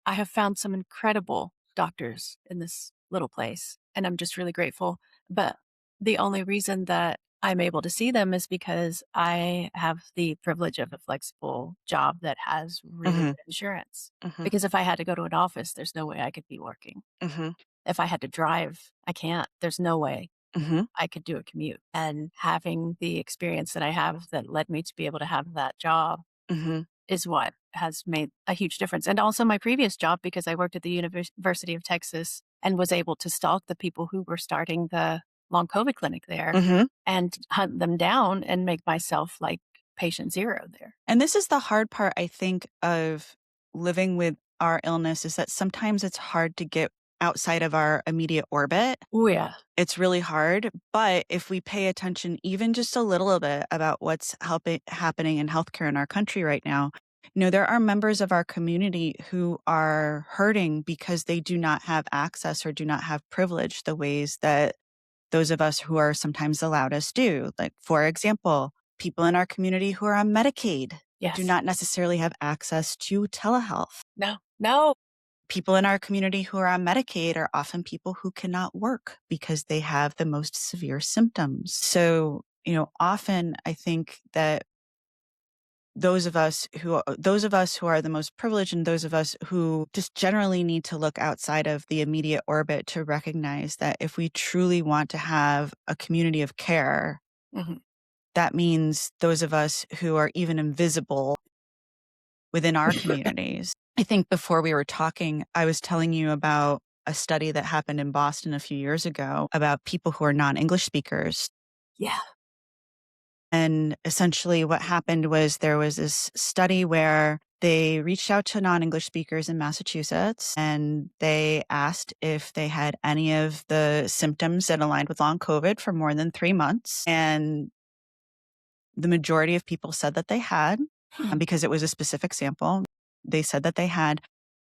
I have found some incredible doctors in this little place, and I'm just really grateful. But the only reason that I'm able to see them is because I have the privilege of a flexible job that has really Mhm. good insurance. Mhm. Because if I had to go to an office, there's no way I could be working. Mhm. If I had to drive, I can't. There's no way Mhm. I could do a commute. And having the experience that I have that led me to be able to have that job Mhm. is what has made a huge difference. And also my previous job, because I worked at the University of Texas and was able to stalk the people who were starting the long COVID clinic there Mhm. and hunt them down and make myself like patient zero there. And this is the hard part, I think, of living with our illness, is that sometimes it's hard to get outside of our immediate orbit. Oh, yeah. It's really hard, but if we pay attention even just a little bit about what's happening in healthcare in our country right now, there are members of our community who are hurting because they do not have access or do not have privilege the ways that those of us who are sometimes the loudest do. Like, for example, people in our community who are on Medicaid do Yes. not necessarily have access to telehealth. No, no. people in our community who are on Medicaid are often people who cannot work because they have the most severe symptoms. So, often I think that those of us who are the most privileged and those of us who just generally need to look outside of the immediate orbit to recognize that if we truly want to have a community of care, Mhm. that means those of us who are even invisible within our communities. I think before we were talking, I was telling you about a study that happened in Boston a few years ago about people who are non-English speakers. Yeah. And essentially what happened was there was this study where they reached out to non-English speakers in Massachusetts and they asked if they had any of the symptoms that aligned with long COVID for more than 3 months. And the majority of people said that they had, because it was a specific sample. They said that they had.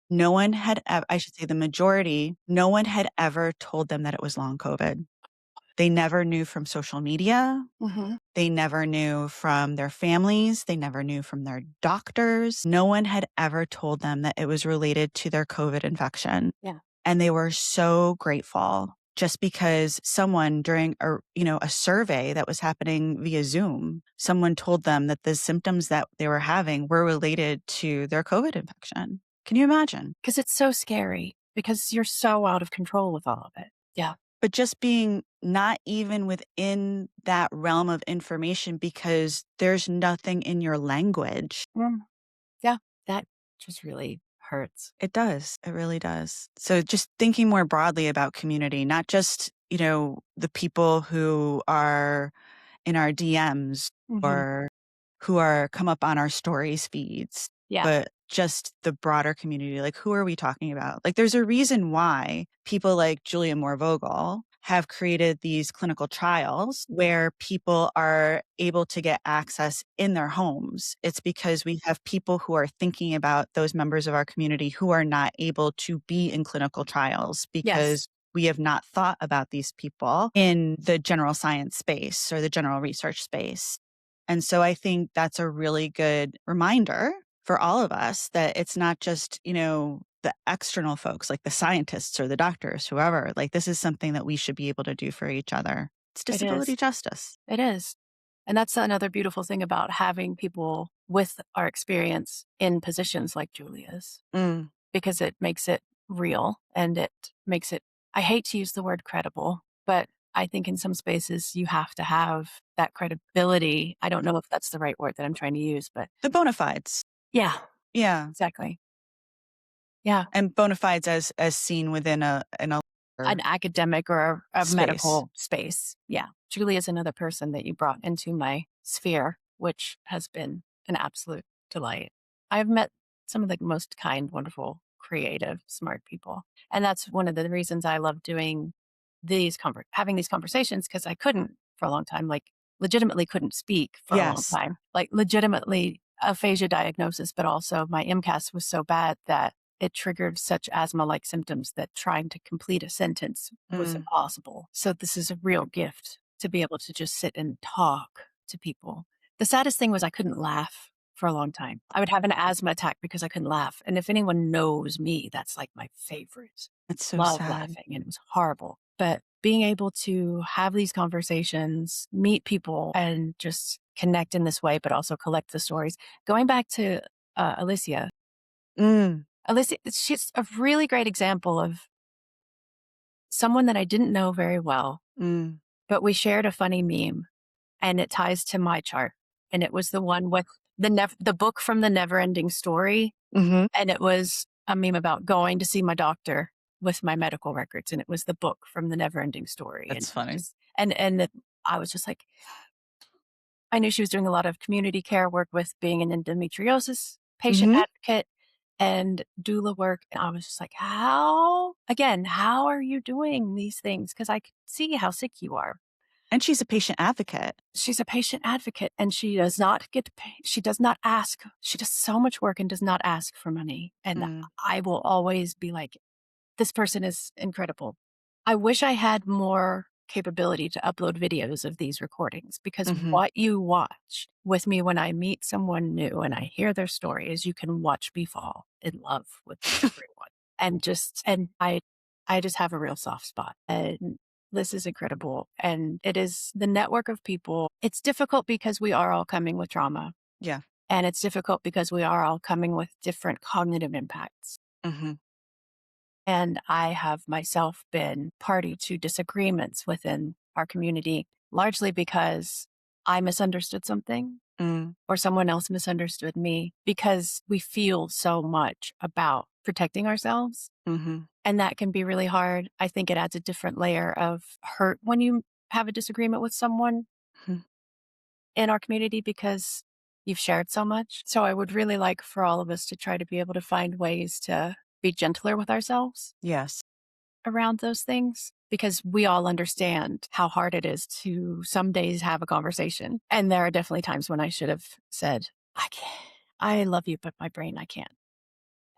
No one had, I should say the majority, no one had ever told them that it was long COVID. They never knew from social media. Mhm. They never knew from their families. They never knew from their doctors. No one had ever told them that it was related to their COVID infection. Yeah. And they were so grateful just because someone during a survey that was happening via Zoom, someone told them that the symptoms that they were having were related to their COVID infection. Can you imagine? 'Cause it's so scary because you're so out of control with all of it. Yeah. But just being not even within that realm of information because there's nothing in your language. Mm. Yeah. That just really hurts. It does. It really does. So just thinking more broadly about community, not just, the people who are in our DMs Mhm. or who are come up on our stories feeds, Yeah. but just the broader community. Like, who are we talking about? Like, there's a reason why people like Julia Moore Vogel have created these clinical trials where people are able to get access in their homes. It's because we have people who are thinking about those members of our community who are not able to be in clinical trials Yes. because we have not thought about these people in the general science space or the general research space. And so I think that's a really good reminder for all of us that it's not just, the external folks like the scientists or the doctors, whoever, like this is something that we should be able to do for each other. It's It disability is. justice. It is. And that's another beautiful thing about having people with our experience in positions like Julia's, Mm. because it makes it real and it makes it, I hate to use the word credible, but I think in some spaces you have to have that credibility. I don't know if that's the right word that I'm trying to use, but The bona fides. yeah, Yeah. exactly. Yeah. And bona fides as seen within a An academic or a space. medical space. Yeah. Julie is another person that you brought into my sphere, which has been an absolute delight. I've met some of the most kind, wonderful, creative, smart people. And that's one of the reasons I love doing having these conversations because I couldn't for a long time, like legitimately couldn't speak for a long Yes. time, like legitimately aphasia diagnosis, but also my MCAS was so bad that it triggered such asthma-like symptoms that trying to complete a sentence was Mm. impossible. So this is a real gift to be able to just sit and talk to people. The saddest thing was I couldn't laugh for a long time. I would have an asthma attack because I couldn't laugh. And if anyone knows me, that's like my favorite. It's so Love sad. laughing and it was horrible. But being able to have these conversations, meet people and just connect in this way, but also collect the stories. Going back to Alicia, Mm. Alyssa, she's a really great example of someone that I didn't know very well, Mm. but we shared a funny meme and it ties to my chart. And it was the one with the book from the never ending story. Mhm. And it was a meme about going to see my doctor with my medical records. And it was the book from the never ending story. And That's funny. I was just like, I knew she was doing a lot of community care work with being an endometriosis patient Mhm. advocate and doula work. And I was just like, how are you doing these things? Because I could see how sick you are. And she's a patient advocate. She's a patient advocate and she does not get paid. She does not ask. She does so much work and does not ask for money. And Mm. I will always be like, this person is incredible. I wish I had more capability to upload videos of these recordings because Mhm. what you watch with me when I meet someone new and I hear their story is you can watch me fall in love with everyone. And I just have a real soft spot. And this is incredible. And it is the network of people. It's difficult because we are all coming with trauma. Yeah. And it's difficult because we are all coming with different cognitive impacts. Mhm. And I have myself been party to disagreements within our community, largely because I misunderstood something Mm. or someone else misunderstood me because we feel so much about protecting ourselves. Mhm. And that can be really hard. I think it adds a different layer of hurt when you have a disagreement with someone Mhm. in our community because you've shared so much. So I would really like for all of us to try to be able to find ways to be gentler with ourselves Yes. around those things because we all understand how hard it is to some days have a conversation. And there are definitely times when I should have said, I can't, I love you, but my brain, I can't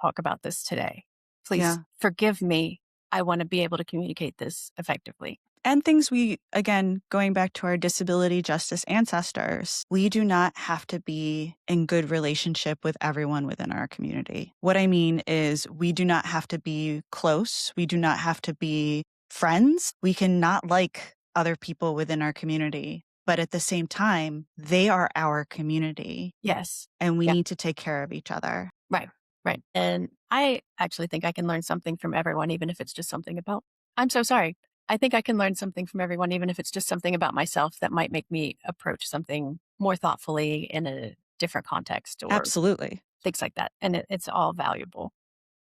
talk about this today. Please Yeah. forgive me. I want to be able to communicate this effectively. And things we, again, going back to our disability justice ancestors, we do not have to be in good relationship with everyone within our community. What I mean is, we do not have to be close. We do not have to be friends. We can not like other people within our community. But at the same time, they are our community Yes. and we Yeah. need to take care of each other. Right. Right. And I actually think I can learn something from everyone, even if it's just something about, I'm so sorry. I think I can learn something from everyone, even if it's just something about myself that might make me approach something more thoughtfully in a different context or Absolutely. things like that. And it's all valuable.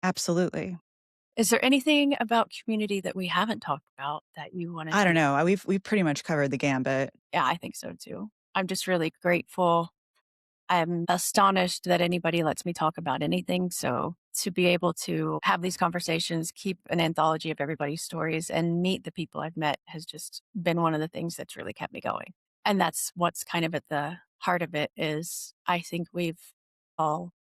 Absolutely. Is there anything about community that we haven't talked about that you wanted I don't to? know. We've pretty much covered the gambit. Yeah, I think so too. I'm just really grateful. I'm astonished that anybody lets me talk about anything. So to be able to have these conversations, keep an anthology of everybody's stories, and meet the people I've met has just been one of the things that's really kept me going. And that's what's kind of at the heart of it is I think we've all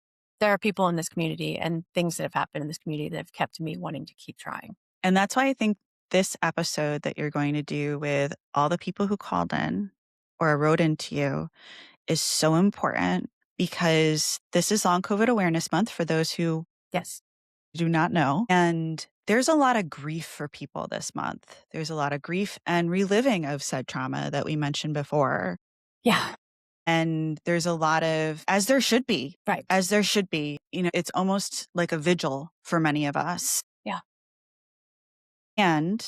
there are people in this community and things that have happened in this community that have kept me wanting to keep trying. And that's why I think this episode that you're going to do with all the people who called in or wrote into you is so important because this is Long COVID Awareness Month for those who Yes. do not know. And there's a lot of grief for people this month. There's a lot of grief and reliving of said trauma that we mentioned before. Yeah. And there's a lot of, as there should be, Right. as there should be, it's almost like a vigil for many of us. Yeah. And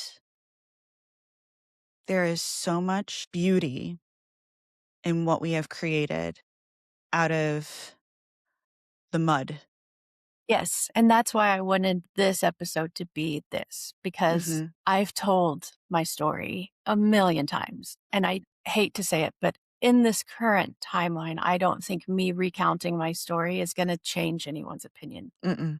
there is so much beauty in what we have created out of the mud. Yes, and that's why I wanted this episode to be this, because Mhm. I've told my story a million times, and I hate to say it, but in this current timeline, I don't think me recounting my story is gonna change anyone's opinion Mm-mm.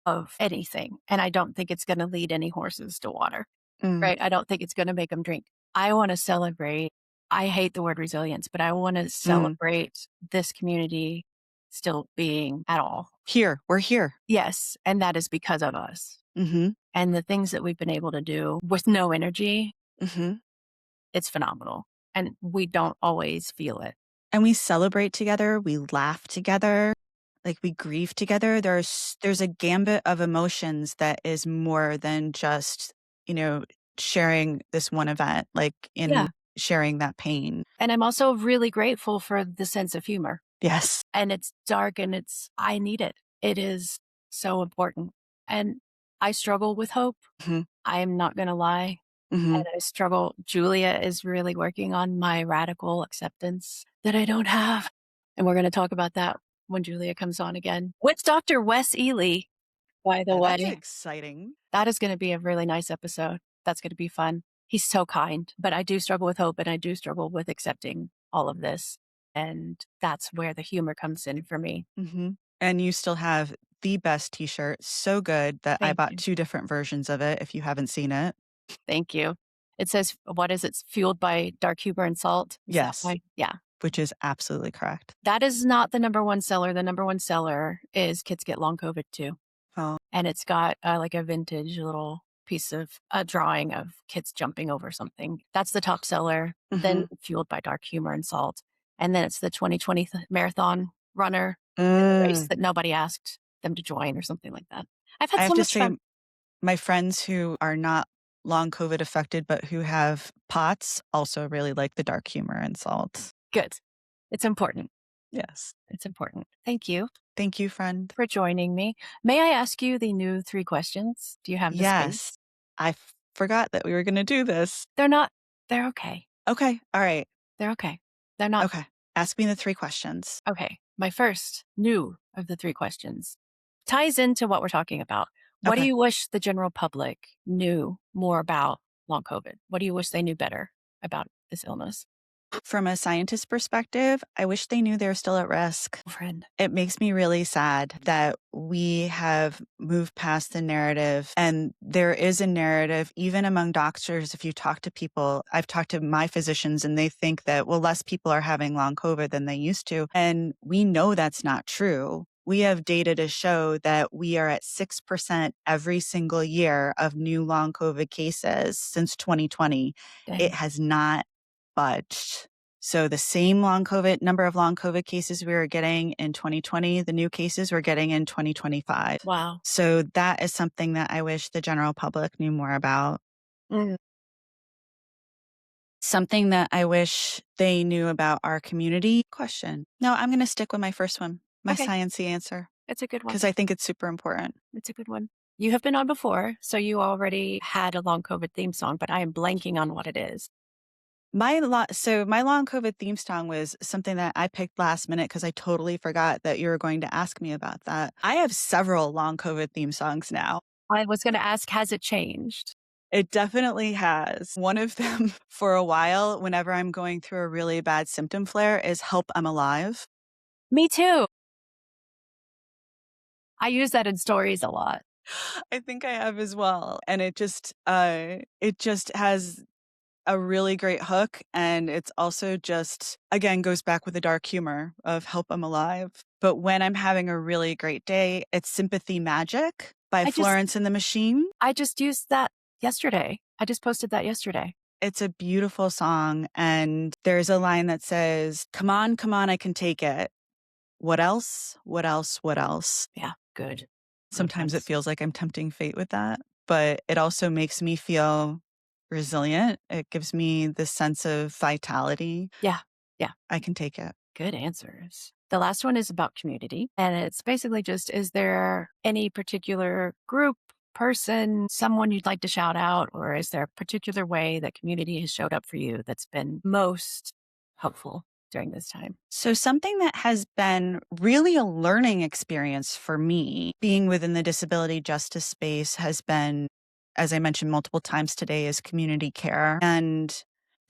of anything, and I don't think it's gonna lead any horses to water, Mm. right? I don't think it's gonna make them drink. I wanna celebrate I hate the word resilience, but I wanna Mm. celebrate this community still being at all. Here, we're here. Yes, and that is because of us. Mhm. And the things that we've been able to do with no energy, Mhm. it's phenomenal. And we don't always feel it. And we celebrate together, we laugh together, like, we grieve together. There's a gambit of emotions that is more than just, you know, sharing this one event, like, Yeah. in sharing that pain. And I'm also really grateful for the sense of humor. Yes. And it's dark and I need it. It is so important. And I struggle with hope. Mhm. I am not going to lie. And Mhm. I struggle. Julia is really working on my radical acceptance that I don't have. And we're going to talk about that when Julia comes on again with Dr. Wes Ely, by the Yeah, that's way. exciting. That is going to be a really nice episode. That's going to be fun. He's so kind, but I do struggle with hope and I do struggle with accepting all of this. And that's where the humor comes in for me. Mhm. And you still have the best T-shirt, so good that I Thank bought you. 2 different versions of it if you haven't seen it. Thank you. It says, what is it? It's fueled by dark humor and salt. Is that Yes, why? Yeah. which is absolutely correct. That is not the number one seller. The number one seller is Kids Get Long COVID too. Oh. And it's got like a vintage little piece of a drawing of kids jumping over something. That's the top seller. Then Mhm. fueled by dark humor and salt. And then it's the 2020 marathon runner in the race Mm. that nobody asked them to join or something like that. I've had I have so to much say, fun. my friends who are not long COVID affected, but who have POTS also really like the dark humor and salt. Good. It's important. Yes. It's important. Thank you Thank you, friend. for joining me. May I ask you the new 3 questions? Do you have the Yes. space? Forgot that we were going to do this. They're not they're okay. Okay. All right. They're okay. They're not Okay. Ask me the 3 questions. okay. My first new of the 3 questions ties into what we're talking about. What do Okay. you wish the general public knew more about long COVID? What do you wish they knew better about this illness? From a scientist perspective, I wish they knew they were still at risk. Friend. It makes me really sad that we have moved past the narrative. And there is a narrative, even among doctors. If you talk to people, I've talked to my physicians and they think that, well, less people are having long COVID than they used to. And we know that's not true. We have data to show that we are at 6% every single year of new long COVID cases since 2020. It Dang. has not budged. So the same number of long COVID cases we were getting in 2020, the new cases we're getting in 2025. Wow. So that is something that I wish the general public knew more about. Mm, Something that I wish they knew about our community. Question. No, I'm going to stick with my first one, my okay. sciencey answer, It's a good one. because I think it's super important. It's a good one. You have been on before, so you already had a long COVID theme song, but I am blanking on what it is. My long COVID theme song was something that I picked last minute because I totally forgot that you were going to ask me about that. I have several long COVID theme songs now. I was going to ask, has it changed? It definitely has. One of them for a while, whenever I'm going through a really bad symptom flare, is Help I'm Alive. Me too. I use that in stories a lot. I think I have as well. And it just has a really great hook. And it's also just, again, goes back with the dark humor of Help I'm Alive. But when I'm having a really great day, it's Sympathy Magic by I just Florence and the Machine. I just used that yesterday. I just posted that yesterday. It's a beautiful song. And there's a line that says, come on, I can take it. What else? What else? What else? Yeah, good. Good Sometimes it ones. feels like I'm tempting fate with that, but it also makes me feel resilient. It gives me this sense of vitality. Yeah, yeah, I can take it. good answers. The last one is about community, and it's basically just, is there any particular group, person, someone you'd like to shout out, or is there a particular way that community has showed up for you that's been most helpful during this time? So, something that has been really a learning experience for me, being within the disability justice space, has been, as I mentioned multiple times today, is community care. And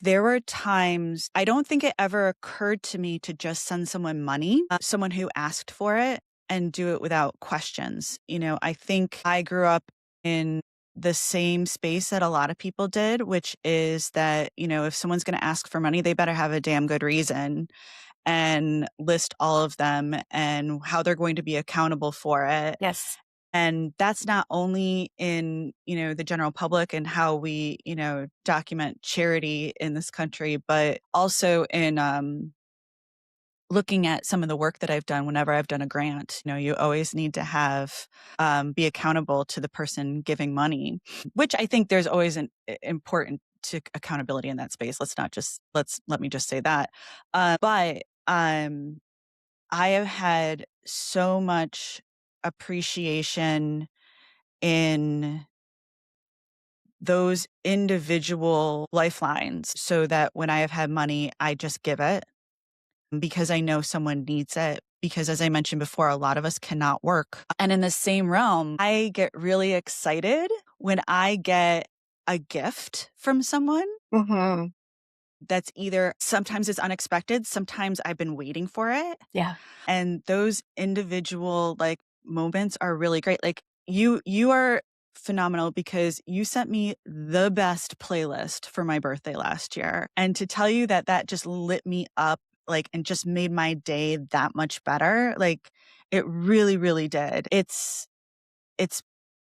there were times I don't think it ever occurred to me to just send someone money, someone who asked for it, and do it without questions. I think I grew up in the same space that a lot of people did, which is that, if someone's going to ask for money, they better have a damn good reason and list all of them and how they're going to be accountable for it. Yes. And that's not only in, the general public and how we, document charity in this country, but also in looking at some of the work that I've done whenever I've done a grant. You always need to have be accountable to the person giving money, which I think there's always an important to accountability in that space. Let me just say that. But I have had so much appreciation in those individual lifelines, so that when I have had money, I just give it because I know someone needs it. Because as I mentioned before, a lot of us cannot work. And in the same realm, I get really excited when I get a gift from someone Hmm. that's either sometimes it's unexpected, sometimes I've been waiting for it. Yeah. And those individual moments are really great. Like you are phenomenal because you sent me the best playlist for my birthday last year. And to tell you that that just lit me up and just made my day that much better. It really, really did. It's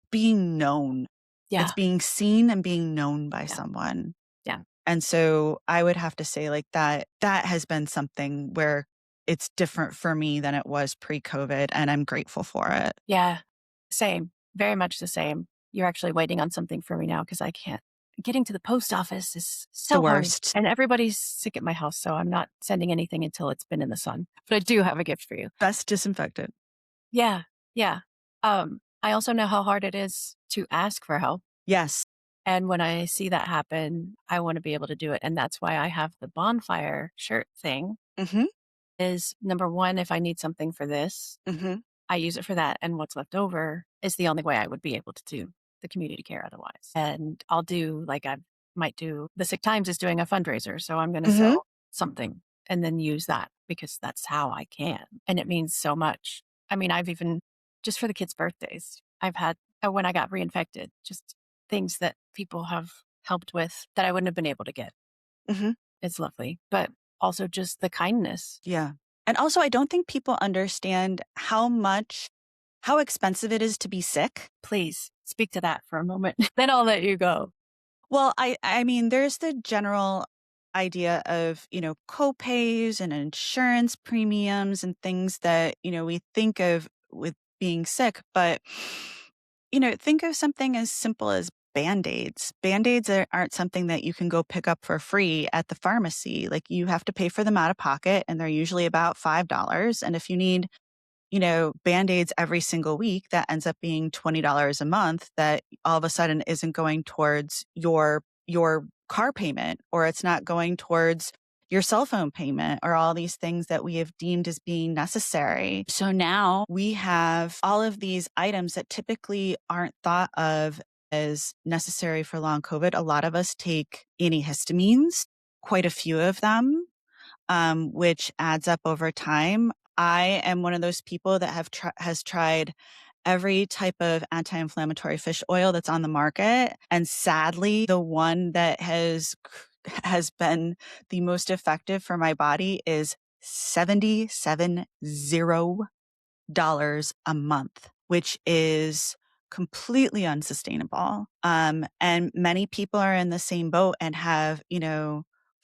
being known. It's Yeah. being seen and being known by Yeah. someone. Yeah. And so I would have to say that has been something where it's different for me than it was pre-COVID, and I'm grateful for it. Yeah. Same. Very much the same. You're actually waiting on something for me now because I can't. Getting to the post office is The so hard. worst. And everybody's sick at my house, so I'm not sending anything until it's been in the sun. But I do have a gift for you. Best disinfectant. Yeah, yeah. I also know how hard it is to ask for help. Yes. And when I see that happen, I want to be able to do it. And that's why I have the bonfire shirt thing Mhm. is number one, if I need something for this, Mhm. I use it for that. And what's left over is the only way I would be able to do the community care otherwise. And I'll do like I might do the Sick Times is doing a fundraiser. So I'm going to Mhm. sell something and then use that because that's how I can. And it means so much. I mean, I've even just for the kids' birthdays, I've had when I got reinfected, just things that people have helped with that I wouldn't have been able to get. Mhm. It's lovely, but also just the kindness. Yeah. And also, I don't think people understand how expensive it is to be sick. Please speak to that for a moment. Then I'll let you go. Well, I mean, there's the general idea of, co-pays and insurance premiums and things that, we think of with being sick, but think of something as simple as Band-Aids. Band-Aids aren't something that you can go pick up for free at the pharmacy. Like you have to pay for them out of pocket and they're usually about $5. And if you need Band-Aids every single week, that ends up being $20 a month that all of a sudden isn't going towards your car payment, or it's not going towards your cell phone payment, or all these things that we have deemed as being necessary. So now we have all of these items that typically aren't thought of as necessary for long COVID. A lot of us take antihistamines, quite a few of them, which adds up over time. I am one of those people that has tried every type of anti-inflammatory fish oil that's on the market, and sadly, the one that has been the most effective for my body is $77 a month, which is completely unsustainable. And many people are in the same boat and have,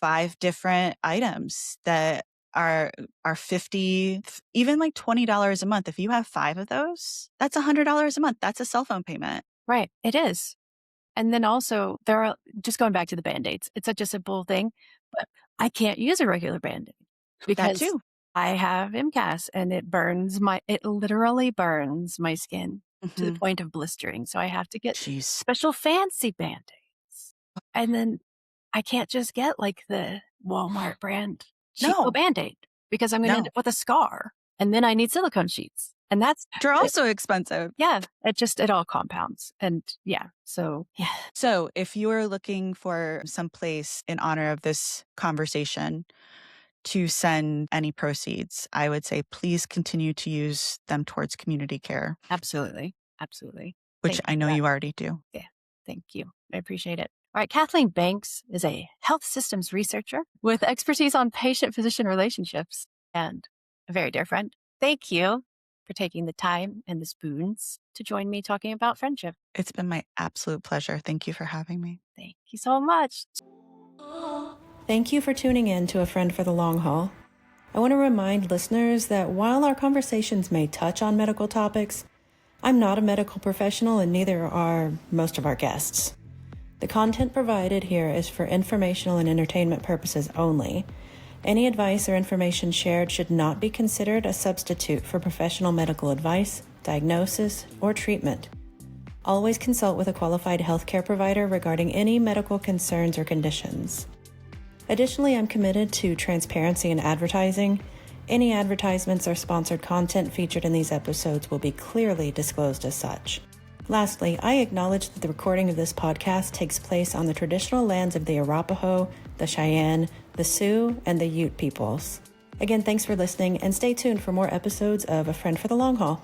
5 different items that are 50, even like $20 a month. If you have 5 of those, that's $100 a month. That's a cell phone payment. Right. It is. And then also there are just going back to the Band-Aids. It's such a simple thing, but I can't use a regular Band-Aid That because too. I have MCAS and it literally burns my skin to the Mhm. point of blistering. So I have to get Jeez. special fancy Band-Aids. And then I can't just get like the Walmart brand cheapo No, Band-Aid because I'm going to end no. up with a scar and then I need silicone sheets. And that's Which are also expensive. yeah, it all compounds. And yeah, so yeah. So, if you are looking for some place in honor of this conversation to send any proceeds, I would say please continue to use them towards community care, Absolutely. Absolutely. which Thank you I for know that. you already do. Yeah. Thank you. I appreciate it. All right. Kathleen Banks is a health systems researcher with expertise on patient physician relationships and a very dear friend. Thank you for taking the time and the spoons to join me talking about friendship. It's been my absolute pleasure. Thank you for having me. Thank you so much. Thank you for tuning in to A Friend for the Long Haul. I want to remind listeners that while our conversations may touch on medical topics, I'm not a medical professional and neither are most of our guests. The content provided here is for informational and entertainment purposes only. Any advice or information shared should not be considered a substitute for professional medical advice, diagnosis, or treatment. Always consult with a qualified healthcare provider regarding any medical concerns or conditions. Additionally, I'm committed to transparency in advertising. Any advertisements or sponsored content featured in these episodes will be clearly disclosed as such. Lastly, I acknowledge that the recording of this podcast takes place on the traditional lands of the Arapaho, the Cheyenne, the Sioux, and the Ute peoples. Again, thanks for listening, and stay tuned for more episodes of A Friend for the Long Haul.